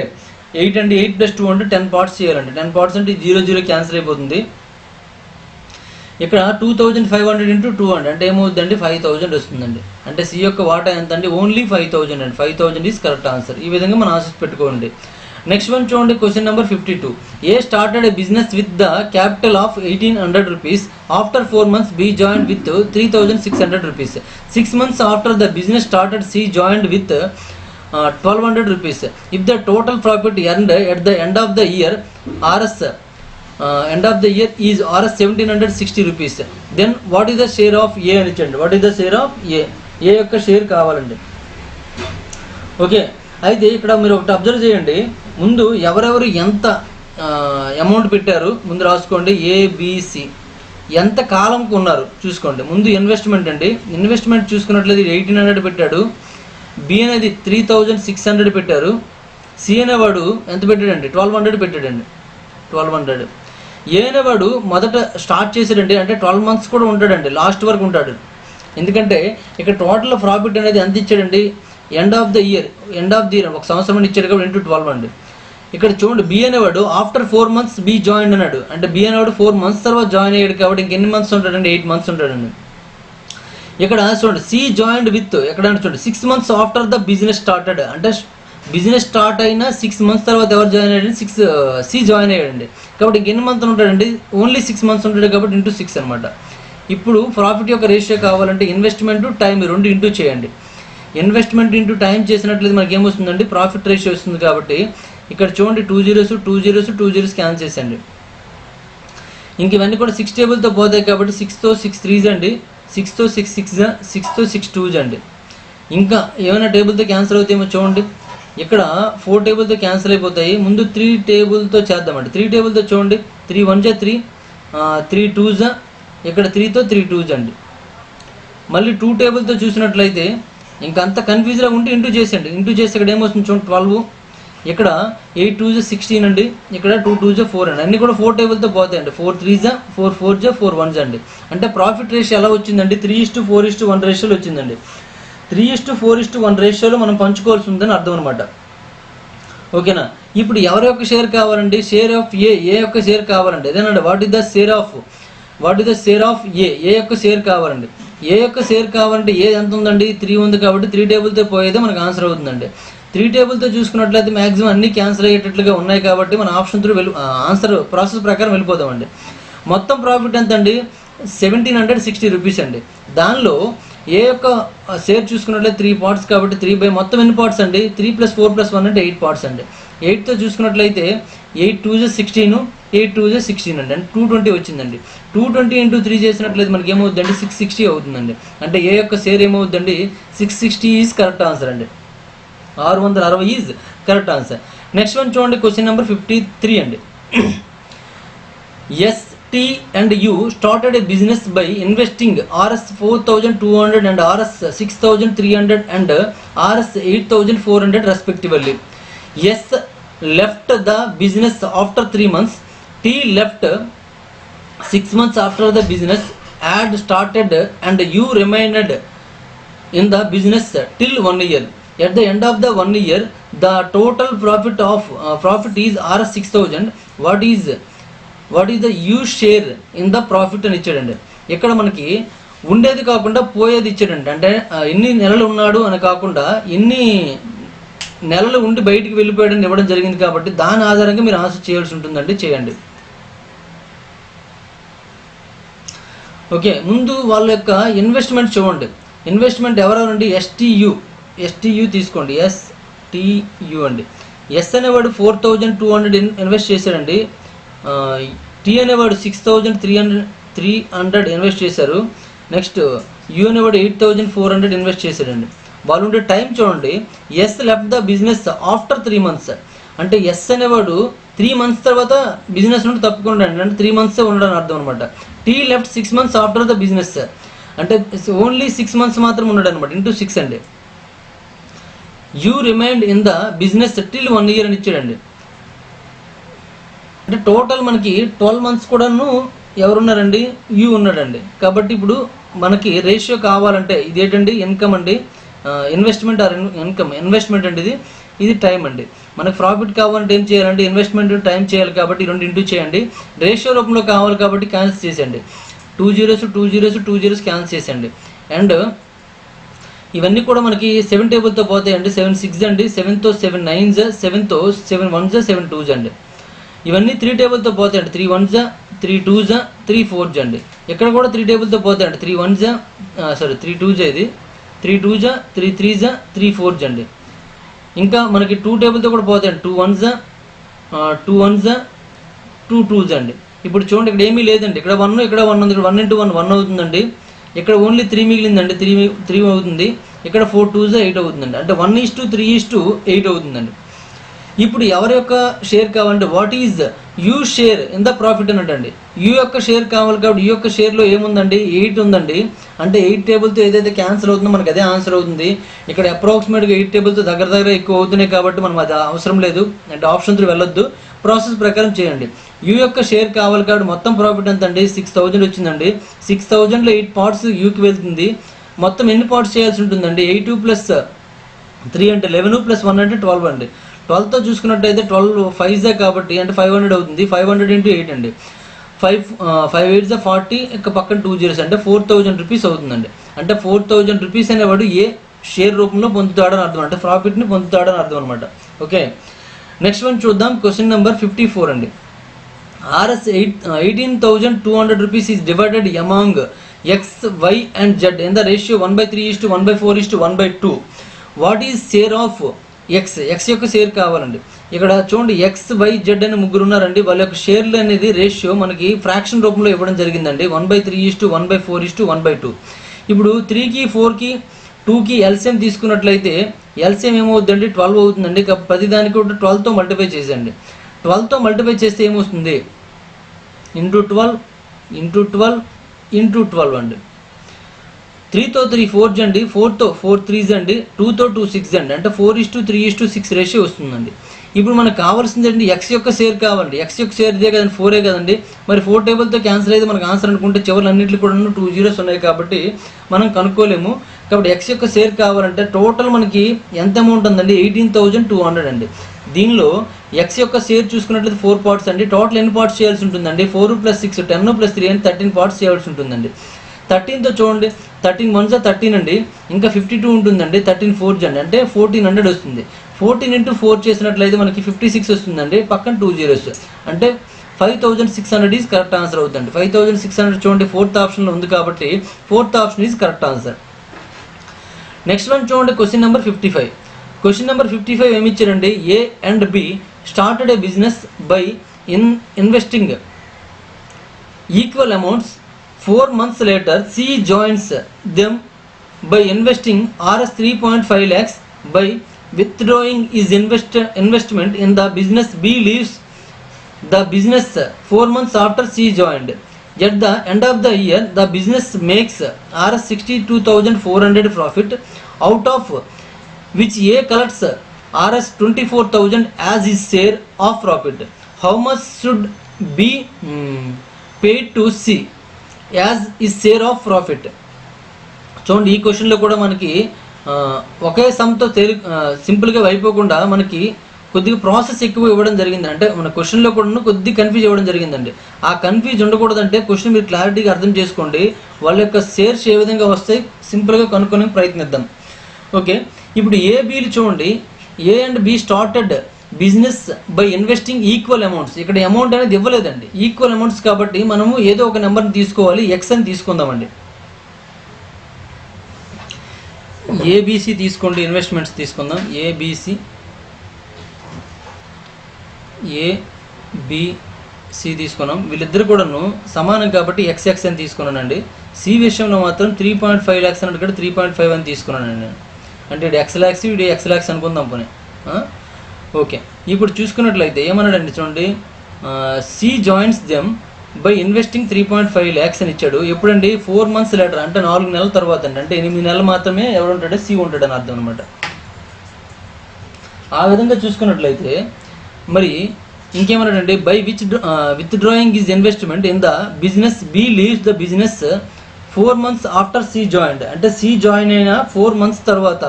8 అండి, 8 + 2 అంటే 10 పార్ట్స్ చేయాలండి. 10 పార్ట్స్ అంటే 0 0 క్యాన్సిల్ అయిపోతుంది. ఇక్కడ 2,500 × 2 అంటే ఏమవుతుందండి, 5,000 వస్తుందండి. అంటే సి యొక్క వాటా ఎంత అండి, ఓన్లీ 5,000 అండి. 5,000 ఈజ్ కరెక్ట్ ఆన్సర్. ఈ విధంగా మనం ఆన్సర్స్ పెట్టుకోండి. నెక్స్ట్ వన్ చూడండి, question number 52. A started a business with the capital of 1,800 rupees. After 4 months B joined with 3,600 rupees. 6 months after the business started C joined with 1,200 rupees. If the total profit earned at the end of the year is RS 1,760 rupees. Then what is the share of A అని ఇచ్చండి. What is the share of A యొక్క share కావాలండి. Okay, అయితే ఇక్కడ మీరు ఒకటి observe చేయండి. ముందు ఎవరెవరు ఎంత అమౌంట్ పెట్టారు ముందు రాసుకోండి. ఏబిసి ఎంత కాలంకు ఉన్నారు చూసుకోండి. ముందు ఇన్వెస్ట్మెంట్ అండి. ఇన్వెస్ట్మెంట్ చూసుకున్నట్లయితే 1,800 పెట్టాడు. బి అనేది 3,600 పెట్టారు. సి అనేవాడు ఎంత పెట్టాడండి, 1,200 పెట్టాడండి. 1,200. ఏ అనేవాడు మొదట స్టార్ట్ చేశాడండి, అంటే 12 months కూడా ఉంటాడండి, లాస్ట్ వరకు ఉంటాడు. ఎందుకంటే ఇక్కడ టోటల్ ప్రాఫిట్ అనేది ఎంత ఇచ్చాడండి, ఎండ్ ఆఫ్ ద ఇయర్ ఒక సంవత్సరం ఇచ్చాడు కాబట్టి ఇంటూ 12 అండి. ఇక్కడ చూడండి, బి అనేవాడు ఆఫ్టర్ 4 months బి జాయిన్ అన్నాడు. అంటే బి అనేవాడు 4 months తర్వాత జాయిన్ అయ్యాడు కాబట్టి ఇంకెన్ని మంత్స్ ఉంటాడండి, 8 months ఉంటాడండి. ఇక్కడ చూడండి, సి జాయిన్డ్ విత్ ఎక్కడంటే చూడండి 6 months after the business started. అంటే బిజినెస్ స్టార్ట్ అయిన 6 months తర్వాత ఎవరు జాయిన్ అయ్యాడు, సి జాయిన్ అయ్యాడండి. కాబట్టి ఇంకెన్ని మంత్స్ ఉంటాడండి, ఓన్లీ 6 months ఉంటాడు కాబట్టి ఇంటూ 6 అనమాట. ఇప్పుడు ప్రాఫిట్ యొక్క రేషియో కావాలంటే ఇన్వెస్ట్మెంట్ టైం రెండు ఇంటూ చేయండి. ఇన్వెస్ట్మెంట్ ఇంటూ టైం చేసినట్లయితే మనకి ఏమొస్తుందండి, ప్రాఫిట్ రేషియో వస్తుంది. కాబట్టి ఇక్కడ చూడండి 2 zeros 2 zeros 2 zeros క్యాన్సిల్ చేసండి. ఇంక ఇవన్నీ కూడా 6 టేబుల్తో పోతాయి కాబట్టి 6తో 6 3s అండి, 6తో 6 6 6తో 6 2s అండి. ఇంకా ఏమైనా టేబుల్తో క్యాన్సిల్ అవుతాయేమో చూడండి. ఇక్కడ 4 టేబుల్తో క్యాన్సిల్ అయిపోతాయి. ముందు 3 టేబుల్తో చేద్దామండి. 3 టేబుల్తో చూడండి, 3 1 3 3 2s, ఇక్కడ 3తో 3 2s అండి. మళ్ళీ 2 టేబుల్తో చూసినట్లయితే ఇంకా అంత కన్ఫ్యూజ్గా ఉంటే ఇంటూ చేసేయండి. ఇంటూ చేసి ఇక్కడ ఏమొస్తుంది చూడండి 12, ఇక్కడ 8 2s 16 అండి, ఇక్కడ 2 2s 4 అండి. అన్నీ కూడా 4 టేబుల్తో పోతాయండి. 4 3s 4 4s 4 1s అండి. అంటే ప్రాఫిట్ రేషియో ఎలా వచ్చిందండి, 3:4:1 రేషియోలో వచ్చిందండి. 3:4:1 రేషియోలో మనం పంచుకోవాల్సి ఉందని అర్థం అనమాట. ఓకేనా. ఇప్పుడు ఎవరి యొక్క షేర్ కావాలండి, షేర్ ఆఫ్ ఏ యొక్క షేర్ కావాలండి. అదేనండి what is the share of A యొక్క షేర్ కావాలండి. ఏ యొక్క షేర్ కావాలంటే ఏ ఎంత ఉందండి, 3 ఉంది కాబట్టి 3 టేబుల్తో పోయేదే మనకు ఆన్సర్ అవుతుందండి. 3 టేబుల్తో చూసుకున్నట్లయితే మ్యాక్సిమం అన్ని క్యాన్సిల్ అయ్యేటట్లుగా ఉన్నాయి కాబట్టి మన ఆప్షన్ త్రూ ఆన్సర్ ప్రాసెస్ ప్రకారం వెళ్ళిపోదామండి. మొత్తం ప్రాఫిట్ ఎంత అండి, 1760 రూపీస్ అండి. దానిలో ఏ యొక్క షేర్ చూసుకున్నట్లయితే 3 parts కాబట్టి 3 మొత్తం ఎన్ని పార్ట్స్ అండి, 3 + 4 + 1 అంటే 8 parts అండి. 8తో చూసుకున్నట్లయితే 8 2s 16 8 2s 16 అండి, అంటే 220 వచ్చిందండి. 220 × 3 చేసినట్లయితే మనకి ఏమవుతుందండి, 660 అవుతుందండి. అంటే ఏ యొక్క షేర్ ఏమవుతుందండి, 660 ఈజ్ కరెక్ట్ ఆన్సర్ అండి. 660 is correct answer. Next one చూడండి, క్వశ్చన్ నెంబర్ 53 అండి. T and U started a business by investing Rs 4,200 and Rs 6,300 and Rs 8,400 respectively. S left the business after 3 months. T left 6 months after the business had started and U remained in the business till 1 year. At the end of the 1 year, the total profit is Rs 6,000. What is the you share in the profit అని ఇచ్చాడండి. ఇక్కడ మనకి ఉండేది కాకుండా పోయేది ఇచ్చాడండి. అంటే ఎన్ని నెలలు ఉన్నాడు అని కాకుండా ఎన్ని నెలలు ఉండి బయటికి వెళ్ళిపోయాడని ఇవ్వడం జరిగింది కాబట్టి దాని ఆధారంగా మీరు ఆన్సర్ చేయాల్సి ఉంటుందండి. చేయండి. ఓకే, ముందు వాళ్ళ యొక్క ఇన్వెస్ట్మెంట్ చూడండి. ఇన్వెస్ట్మెంట్ ఎవరండి, ఎస్టీయు తీసుకోండి. ఎస్టీయు అండి. ఎస్ అనేవాడు 4,200 ఇన్వెస్ట్ చేశాడండి. టీ అనేవాడు 6,300 ఇన్వెస్ట్ చేశారు. నెక్స్ట్ యూ అనేవాడు 8,400 ఇన్వెస్ట్ చేశాడండి. వాళ్ళు ఉండే టైం చూడండి. S left the business after 3 months. అంటే ఎస్ అనేవాడు 3 months తర్వాత బిజినెస్ నుండి తప్పుకున్నాడు, అంటే 3 months ఉండడం అర్థం అనమాట. T left 6 months after the business, అంటే ఓన్లీ 6 months మాత్రం ఉన్నాడు అనమాట, ఇంటూ 6 అండి. You remained in the business till 1 year అని ఇచ్చాడండి. అంటే టోటల్ మనకి 12 months కూడాను ఎవరున్నారండి, యూ ఉన్నాడండి. కాబట్టి ఇప్పుడు మనకి రేషియో కావాలంటే ఇది ఏంటండి, ఇన్కమ్ అండి, ఇన్వెస్ట్మెంట్ ఆర్ ఇన్కమ్. ఇన్వెస్ట్మెంట్ అండి ఇది టైం అండి. మనకు ప్రాఫిట్ కావాలంటే ఏం చేయాలండి, ఇన్వెస్ట్మెంట్ టైం చేయాలి కాబట్టి 2 ఇంటూ చేయండి. రేషియో రూపంలో కావాలి కాబట్టి క్యాన్సిల్ చేసేయండి. 2 zeros 2 zeros 2 zeros క్యాన్సిల్ చేసేయండి. అండ్ ఇవన్నీ కూడా మనకి 7 టేబుల్తో పోతాయండి. 7 6 అండి, 7తో 7 9s, 7తో 7 1s 7 2s అండి. ఇవన్నీ 3 టేబుల్తో పోతాయండి. 3 1s 3 2s 3 4s అండి. ఇక్కడ కూడా 3 టేబుల్తో పోతాయండి. 3 1s 3 2s ఇది, 3 2s 3 3s 3 4s అండి. ఇంకా మనకి 2 టేబుల్తో కూడా పోతాయండి. 2 1s 2 1s 2 2s అండి. ఇప్పుడు చూడండి ఇక్కడ ఏమీ లేదండి, ఇక్కడ 1 ఇక్కడ 1 ఉంది. ఇక్కడ 1 × 1 1 అవుతుందండి. ఇక్కడ ఓన్లీ 3 మిగిలిందండి, 3 అవుతుంది. ఇక్కడ 4 2s 8 అవుతుందండి. అంటే 1:3:8 అవుతుందండి. ఇప్పుడు ఎవరి యొక్క షేర్ కావాలంటే what is you share in the profit అన్నట్టండి. యూ యొక్క షేర్ కావాలి కాబట్టి యూ యొక్క షేర్లో ఏముందండి, 8 ఉందండి. అంటే 8 టేబుల్తో ఏదైతే క్యాన్సిల్ అవుతుందో మనకు అదే ఆన్సర్ అవుతుంది. ఇక్కడ అప్రాక్సిమేట్గా 8 టేబుల్తో దగ్గర ఎక్కువ అవుతున్నాయి కాబట్టి మనం అది అవసరం లేదు, అంటే ఆప్షన్ 3 వెళ్ళొద్దు. ప్రాసెస్ ప్రకారం చేయండి. యూ యొక్క షేర్ కావాలి కాబట్టి మొత్తం ప్రాఫిట్ ఎంత అండి, 6,000 వచ్చిందండి. 6,000లో 8 parts యూకి వెళ్తుంది. మొత్తం ఎన్ని పార్ట్స్ చేయాల్సి ఉంటుందండి, 8 + 3 అంటే 11 + 1 అంటే 12 అండి. 12తో చూసుకున్నట్టయితే 12 5s కాబట్టి అంటే 500 అవుతుంది. 500 × 8 అండి. 5 8s 40, ఇంకా పక్కన 2 zeros అంటే 4,000 రూపీస్ అవుతుందండి. అంటే 4,000 రూపీస్ అనేవాడు ఏ షేర్ రూపంలో పొందుతాడని అర్థం, అంటే ప్రాఫిట్ని పొందుతాడని అర్థం అనమాట. ఓకే, నెక్స్ట్ వన్ చూద్దాం. క్వశ్చన్ నెంబర్ 54 అండి. Rs 18,200 rupees is divided among X Y and Z in the ratio 1/3:1/4:1/2. What is share of X యొక్క షేర్ కావాలండి. ఇక్కడ చూడండి ఎక్స్ వై జెడ్ అని ముగ్గురు ఉన్నారండి. వాళ్ళ యొక్క షేర్లు అనేది రేషియో మనకి ఫ్రాక్షన్ రూపంలో ఇవ్వడం జరిగిందండి. 1/3:1/4:1/2. ఇప్పుడు 3కి 4కి 2కి ఎల్సిఎం తీసుకున్నట్లయితే ఎల్సిఎం ఏమవుతుందండి 12 అవుతుందండి. ప్రతి దానికి కూడా 12తో మల్టిప్లై చేసేయండి. 12తో మల్టిప్లై చేస్తే ఏమొస్తుంది ఇంటూ 12 అండి. 3తో 3 4 అండి, 4తో 4 3 అండి, 2తో 2 6 అండి. అంటే 4:3:6 రేషియో వస్తుందండి. ఇప్పుడు మనకు కావాల్సింది అండి ఎక్స్ యొక్క షేర్ కావాలండి. ఎక్స్ యొక్క షేర్ ఇదే కదండి 4 కదండి. మరి 4 టేబుల్తో క్యాన్సిల్ అయితే మనకు ఆన్సర్ అనుకుంటే చివరి అన్నింటిలో కూడా 2 zeros ఉన్నాయి కాబట్టి మనం కనుక్కోలేము. కాబట్టి ఎక్స్ యొక్క షేర్ కావాలంటే టోటల్ మనకి ఎంత అమౌంట్ ఉందండి 18,200 అండి. దీనిలో ఎక్స్ యొక్క షేర్ చూసుకున్నట్లయితే 4 parts అండి. టోటల్ ఎన్ని పార్ట్స్ చేయాల్సి ఉంటుందండి 4 + 6 10 + 3 అని 13 parts చేయాల్సి ఉంటుందండి. 13తో చూడండి 13 1 13 అండి, ఇంకా 52 ఉంటుందండి, 13 4 అండి, అంటే 1400 వస్తుంది. 14 × 4 చేసినట్లయితే మనకి 56 వస్తుందండి. పక్కన 2 zeros అంటే 5600 ఈజ్ కరెక్ట్ ఆన్సర్ అవుతుంది. 5600 చూడండి 4th ఆప్షన్లో ఉంది కాబట్టి 4th option is correct answer. Next one చూడండి క్వశ్చన్ నెంబర్ 55. క్వశ్చన్ నెంబర్ 55 ఏమి ఇచ్చారండి, A and B started a business by investing equal amounts. 4 months later, C joins them by investing Rs 3.5 lakhs. By withdrawing his investment in the business, B leaves the business 4 months after C joined. At the end of the year, the business makes Rs 62,400 profit, out of which A collects Rs 24,000 as his share of profit. How much should be paid to C as is share of profit? చూడండి ఈ క్వశ్చన్లో కూడా మనకి ఒకే సమ్తో సింపుల్గా అయిపోకుండా మనకి కొద్దిగా process ఎక్కువ ఇవ్వడం జరిగింది. అంటే మన క్వశ్చన్లో కూడా కొద్దిగా కన్ఫ్యూజ్ ఇవ్వడం జరిగిందండి. ఆ కన్ఫ్యూజ్ ఉండకూడదంటే క్వశ్చన్ మీరు క్లారిటీగా అర్థం చేసుకోండి. వాళ్ళ యొక్క షేర్స్ ఏ విధంగా వస్తాయి సింపుల్గా కనుక్కొని ప్రయత్నిద్దాం. ఓకే, ఇప్పుడు ఏబీలు చూడండి, A and B started business by investing equal amounts. ఇక్కడ అమౌంట్ అనేది ఇవ్వలేదండి, ఈక్వల్ అమౌంట్స్ కాబట్టి మనము ఏదో ఒక నెంబర్ని తీసుకోవాలి. ఎక్స్ అని తీసుకుందామండి. ఏబిసి తీసుకోండి, ఇన్వెస్ట్మెంట్స్ తీసుకుందాం. ఏబిసి తీసుకున్నాం. వీళ్ళిద్దరు కూడాను సమానం కాబట్టి ఎక్స్ అని తీసుకున్నానండి. సి విషయంలో మాత్రం 3.5 lakhs అన్నట్టు ఇక్కడ 3.5 అని తీసుకున్నానండి నేను. అంటే ఇది X lakhs, ఇది X lakhs అనుకుందాం పోనీ. ఓకే, ఇప్పుడు చూసుకున్నట్లయితే ఏమన్నాడండి చూడండి, C joins them by investing 3.5 lakhs అని ఇచ్చాడు. ఎప్పుడండి 4 months later, అంటే 4 నెలల తర్వాత అండి. అంటే 8 నెలలు మాత్రమే ఎవరు ఉంటాడో సి ఉంటాడని అర్థం అనమాట. ఆ విధంగా చూసుకున్నట్లయితే మరి ఇంకేమన్నాడండి, by withdrawing his investment in the business, B leaves the business 4 months after C joined. అంటే సి జాయిన్ అయిన 4 months తర్వాత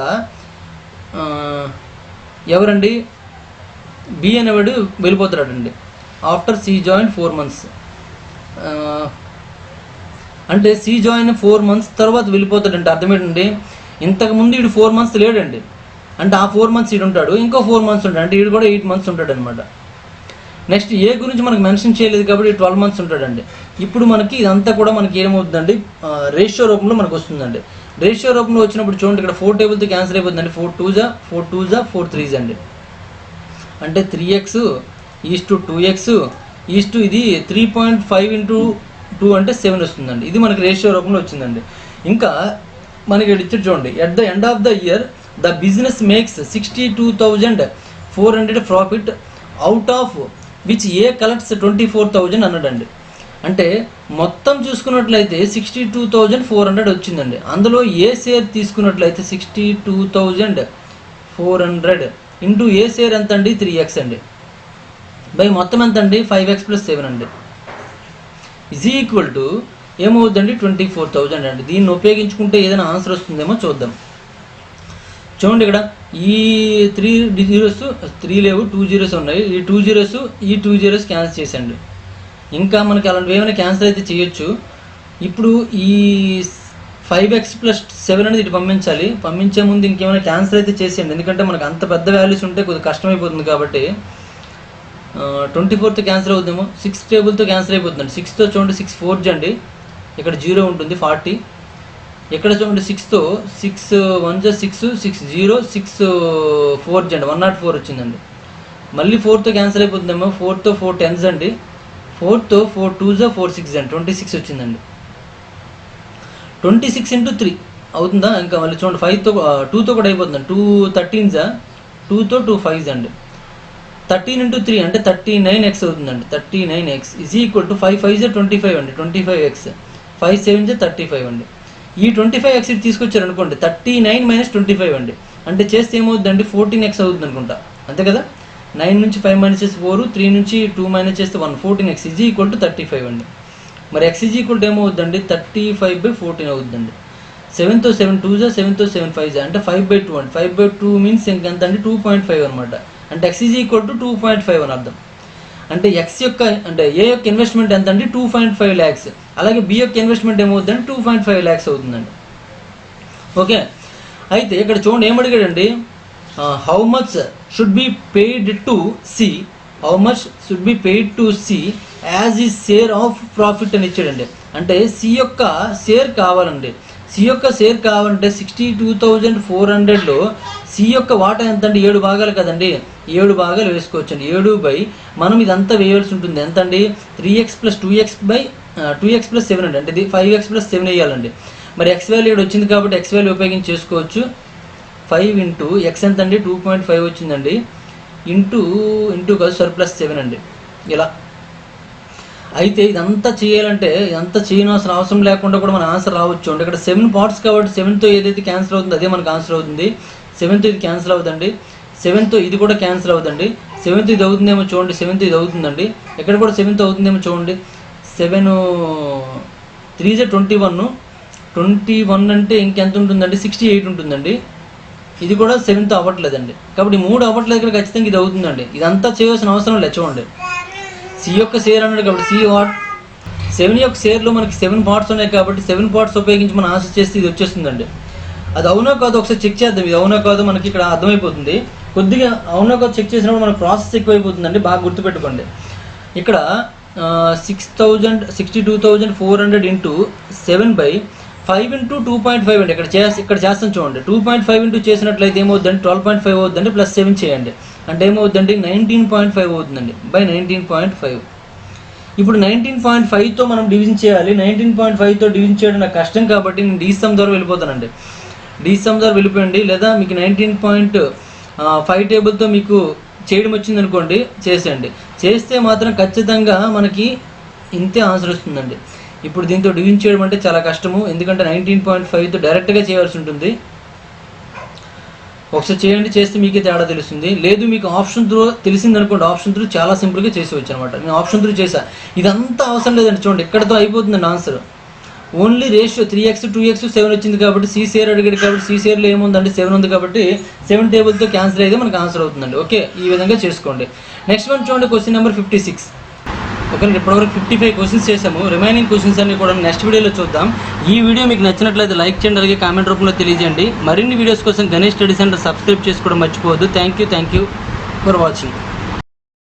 ఎవరండి బి అనేవాడు వెళ్ళిపోతాడండి. ఆఫ్టర్ సి జాయిన్ 4 months, అంటే సి జాయిన్ 4 months తర్వాత వెళ్ళిపోతాడంటే అర్థం ఏంటండి, ఇంతకుముందు వీడు 4 months లేడండి. అంటే ఆ 4 months వీడు ఉంటాడు, ఇంకో 4 months ఉంటాడు, అంటే వీడు కూడా 8 months ఉంటాడు అనమాట. నెక్స్ట్ ఏ గురించి మనకు మెన్షన్ చేయలేదు కాబట్టి 12 months ఉంటాడండి. ఇప్పుడు మనకి ఇదంతా కూడా మనకి ఏమవుతుందండి, రేషియో రూపంలో మనకు వస్తుందండి. రేషియో రూపంలో వచ్చినప్పుడు చూడండి ఇక్కడ 4 టేబుల్తో క్యాన్సిల్ అయిపోతుందండి. 4 2s 4 2s 4 3s అండి. అంటే 3x ఈస్టు 2x ఈస్టు ఇది 3.5 × 2 అంటే 7 వస్తుందండి. ఇది మనకి రేషియో రూపంలో వచ్చిందండి. ఇంకా మనకి ఇచ్చాడు చూడండి, at the end of the year the business makes 62,400 profit, out of which A collects 24,000 అన్నాడండి. అంటే మొత్తం చూసుకున్నట్లయితే 62,400 వచ్చిందండి. అందులో ఏ షేర్ తీసుకున్నట్లయితే 62,400 ఇంటూ ఏ షేర్ ఎంత అండి 3x అండి, బై మొత్తం ఎంత అండి 5x + 7 అండి, ఈజ్ ఈక్వల్ టు ఏమవుతుందండి 24,000 అండి. దీన్ని ఉపయోగించుకుంటే ఏదైనా ఆన్సర్ వస్తుందేమో చూద్దాం. చూడండి ఇక్కడ ఈ 3 zeros 3 లేవు, 2 zeros ఉన్నాయి. ఈ 2 zeros క్యాన్సిల్ చేసండి. ఇంకా మనకి అలాంటివి ఏమైనా క్యాన్సిల్ అయితే చేయొచ్చు. ఇప్పుడు ఈ 5x + 7 అనేది ఇటు పంపించాలి. పంపించే ముందు ఇంకేమైనా క్యాన్సిల్ అయితే చేసేయండి, ఎందుకంటే మనకు అంత పెద్ద వాల్యూస్ ఉంటే కొద్దిగా కష్టమైపోతుంది కాబట్టి. 24తో క్యాన్సిల్ అవుతుందేమో, 6 టేబుల్తో క్యాన్సిల్ అయిపోతుందండి. 6తో చూడండి 6 4 అండి, ఇక్కడ 0 ఉంటుంది 40. ఇక్కడ చూడండి 6తో 6 1 6 6 0 6 4 అండి 104 వచ్చిందండి. మళ్ళీ 4తో క్యాన్సిల్ అయిపోతుందేమో. 4తో 4 10s అండి. 4తో 4 2s 4 6 అండి 26 వచ్చిందండి. 26 × 3 అవుతుందా? ఇంకా మళ్ళీ చూడండి 5తో 2తో కూడా అయిపోతుందండి. 2 13s 2తో 2 5s అండి. 13 × 3 అంటే 39x అవుతుందండి. 39x is equal to 5 5s 25 అండి. 25x 5 7s 35 అండి. ఈ 25x తీసుకొచ్చారు అనుకోండి 39 - 25 అండి. అంటే చేస్తే ఏమవుతుందండి 14x అవుతుంది అనుకుంటా, అంతే కదా. 9 నుంచి 5 మైనస్ చేస్తే 4, 3 నుంచి 2 మైనస్ చేస్తే 1, 14x ఈజ్ ఈక్వల్ టు 35 అండి. మరి x ఈజ్ ఈక్వల్ టు ఏమవుతుందండి 35/14 అవుతుందండి. 7తో 7 2s 7తో 7 5s అంటే 5/2 అండి. 5/2 మీన్స్ ఇంకెంత అండి 2.5 అనమాట. అంటే x ఈజ్ ఈక్వల్ టు 2.5 అని అర్థం. అంటే x యొక్క అంటే A యొక్క ఇన్వెస్ట్మెంట్ ఎంత అండి 2.5 lakhs. అలాగే B యొక్క ఇన్వెస్ట్మెంట్ ఏమవుతుందండి 2.5 lakhs అవుతుందండి. ఓకే, అయితే ఇక్కడ చూడండి ఏమడిగాడండి, how much should be paid to C, how much should be paid to C as ఈ షేర్ ఆఫ్ ప్రాఫిట్ అని ఇచ్చాడండి. అంటే C యొక్క షేర్ కావాలండి. C యొక్క షేర్ కావాలంటే 62,400లో C యొక్క వాటా ఎంత అండి 7 భాగాలు కదండి. 7 భాగాలు వేసుకోవచ్చండి. 7 మనం ఇదంతా వేయాల్సి ఉంటుంది. ఎంత అండి 3x + 2x + 7 అండి. అంటే ఇది 5x + 7 వేయాలండి. మరి x వాల్యూ ఇక్కడ వచ్చింది కాబట్టి x వాల్యూ ఉపయోగించి చేసుకోవచ్చు. 5 × x ఎంత అండి 2.5 వచ్చిందండి. ఇంటూ కాదు +7 అండి. ఇలా అయితే ఇదంతా చేయాలంటే ఇదంతా చేయనవసరం అవసరం లేకుండా కూడా మన ఆన్సర్ రావచ్చు అండి. ఇక్కడ 7 పార్ట్స్ కాబట్టి 7తో ఏదైతే క్యాన్సిల్ అవుతుందో అదే మనకు ఆన్సర్ అవుతుంది. 7తో ఇది క్యాన్సిల్ అవుతుందండి. 7తో ఇది కూడా క్యాన్సిల్ అవుతుందండి. 7తో ఇది అవుతుందేమో చూడండి. 7తో ఇది అవుతుందండి. ఇక్కడ కూడా 7తో అవుతుందేమో చూడండి. 7 3s 21. 21 అంటే ఇంకెంత ఉంటుందండి 68 ఉంటుందండి. ఇది కూడా 7తో అవ్వట్లేదండి. కాబట్టి 3 అవ్వట్లేదు, ఇక్కడ ఖచ్చితంగా ఇది అవుతుందండి. ఇదంతా చేయాల్సిన అవసరం లేదు. చూడండి C యొక్క షేర్ అన్నాడు కాబట్టి 7 యొక్క షేర్లో మనకి 7 పార్ట్స్ ఉన్నాయి కాబట్టి 7 పార్ట్స్ ఉపయోగించి మనం ఆన్సర్ చేస్తే ఇది వచ్చేస్తుందండి. అది అవునో కాదో ఒకసారి చెక్ చేద్దాం. ఇది అవునో కాదో మనకి ఇక్కడ అర్థమైపోతుంది. కొద్దిగా అవునో కాదో చెక్ చేసినప్పుడు మనకు ప్రాసెస్ ఎక్కువైపోతుందండి. బాగా గుర్తుపెట్టుకోండి. ఇక్కడ 62,400 × 7/5 × 2.5 అండి. ఇక్కడ చేస్తాం చూడండి. 2.5 చేసినట్లయితే ఏమవుతుందండి 12.5 అవుతుందండి. +7 చేయండి అంటే ఏమవుతుందండి 19.5 అవుతుందండి. 19.5. ఇప్పుడు 19.5తో మనం డివిజన్ చేయాలి. 19.5తో డివిజన్ చేయడం నాకు కష్టం కాబట్టి నేను డీసమ్ ద్వారా వెళ్ళిపోతానండి. డీసమ్ ద్వారా వెళ్ళిపోయండి. లేదా మీకు 19.5 టేబుల్తో మీకు చేయడం వచ్చింది అనుకోండి, చేసేయండి. చేస్తే మాత్రం ఖచ్చితంగా మనకి ఇంతే ఆన్సర్ వస్తుందండి. ఇప్పుడు దీంతో డివిజన్ చేయడం అంటే చాలా కష్టము, ఎందుకంటే 19.5తో డైరెక్ట్గా చేయాల్సి ఉంటుంది. ఒకసారి చేయండి, చేస్తే మీకే తేడా తెలుస్తుంది. లేదు మీకు ఆప్షన్ త్రూ తెలిసింది అనుకోండి, ఆప్షన్ త్రూ చాలా సింపుల్గా చేసేవచ్చు అనమాట. నేను ఆప్షన్ త్రూ చేసా. ఇదంతా అవసరం లేదండి. చూడండి ఇక్కడతో అయిపోతుందండి answer. Only ratio 3x 2x 7 వచ్చింది కాబట్టి C షేర్ అడిగాడు కాబట్టి C షేర్లో ఏముందండి 7 ఉంది కాబట్టి 7 టేబుల్తో క్యాన్సిల్ అయితే మనకు ఆన్సర్ అవుతుందండి. ఓకే, ఈ విధంగా చేసుకోండి. నెక్స్ట్ వన్ చూడండి, క్వశ్చన్ నెంబర్ 56. ఓకే, ఇప్పటివరకు 55 క్వశ్చన్స్ చేసాము. రిమైనింగ్ క్వశ్చన్స్ అన్ని కూడా నెక్స్ట్ వీడియోలో చూద్దాం. ఈ వీడియో మీకు నచ్చినట్లయితే లైక్ చేయండి, అలాగే కామెంట్ రూపంలో తెలియజేయండి. మరిన్ని వీడియోస్ కోసం గణేష్ స్టడీ సెంటర్ సబ్స్క్రైబ్ చేసుకోవడం మర్చిపోవద్దు. Thank you for watching.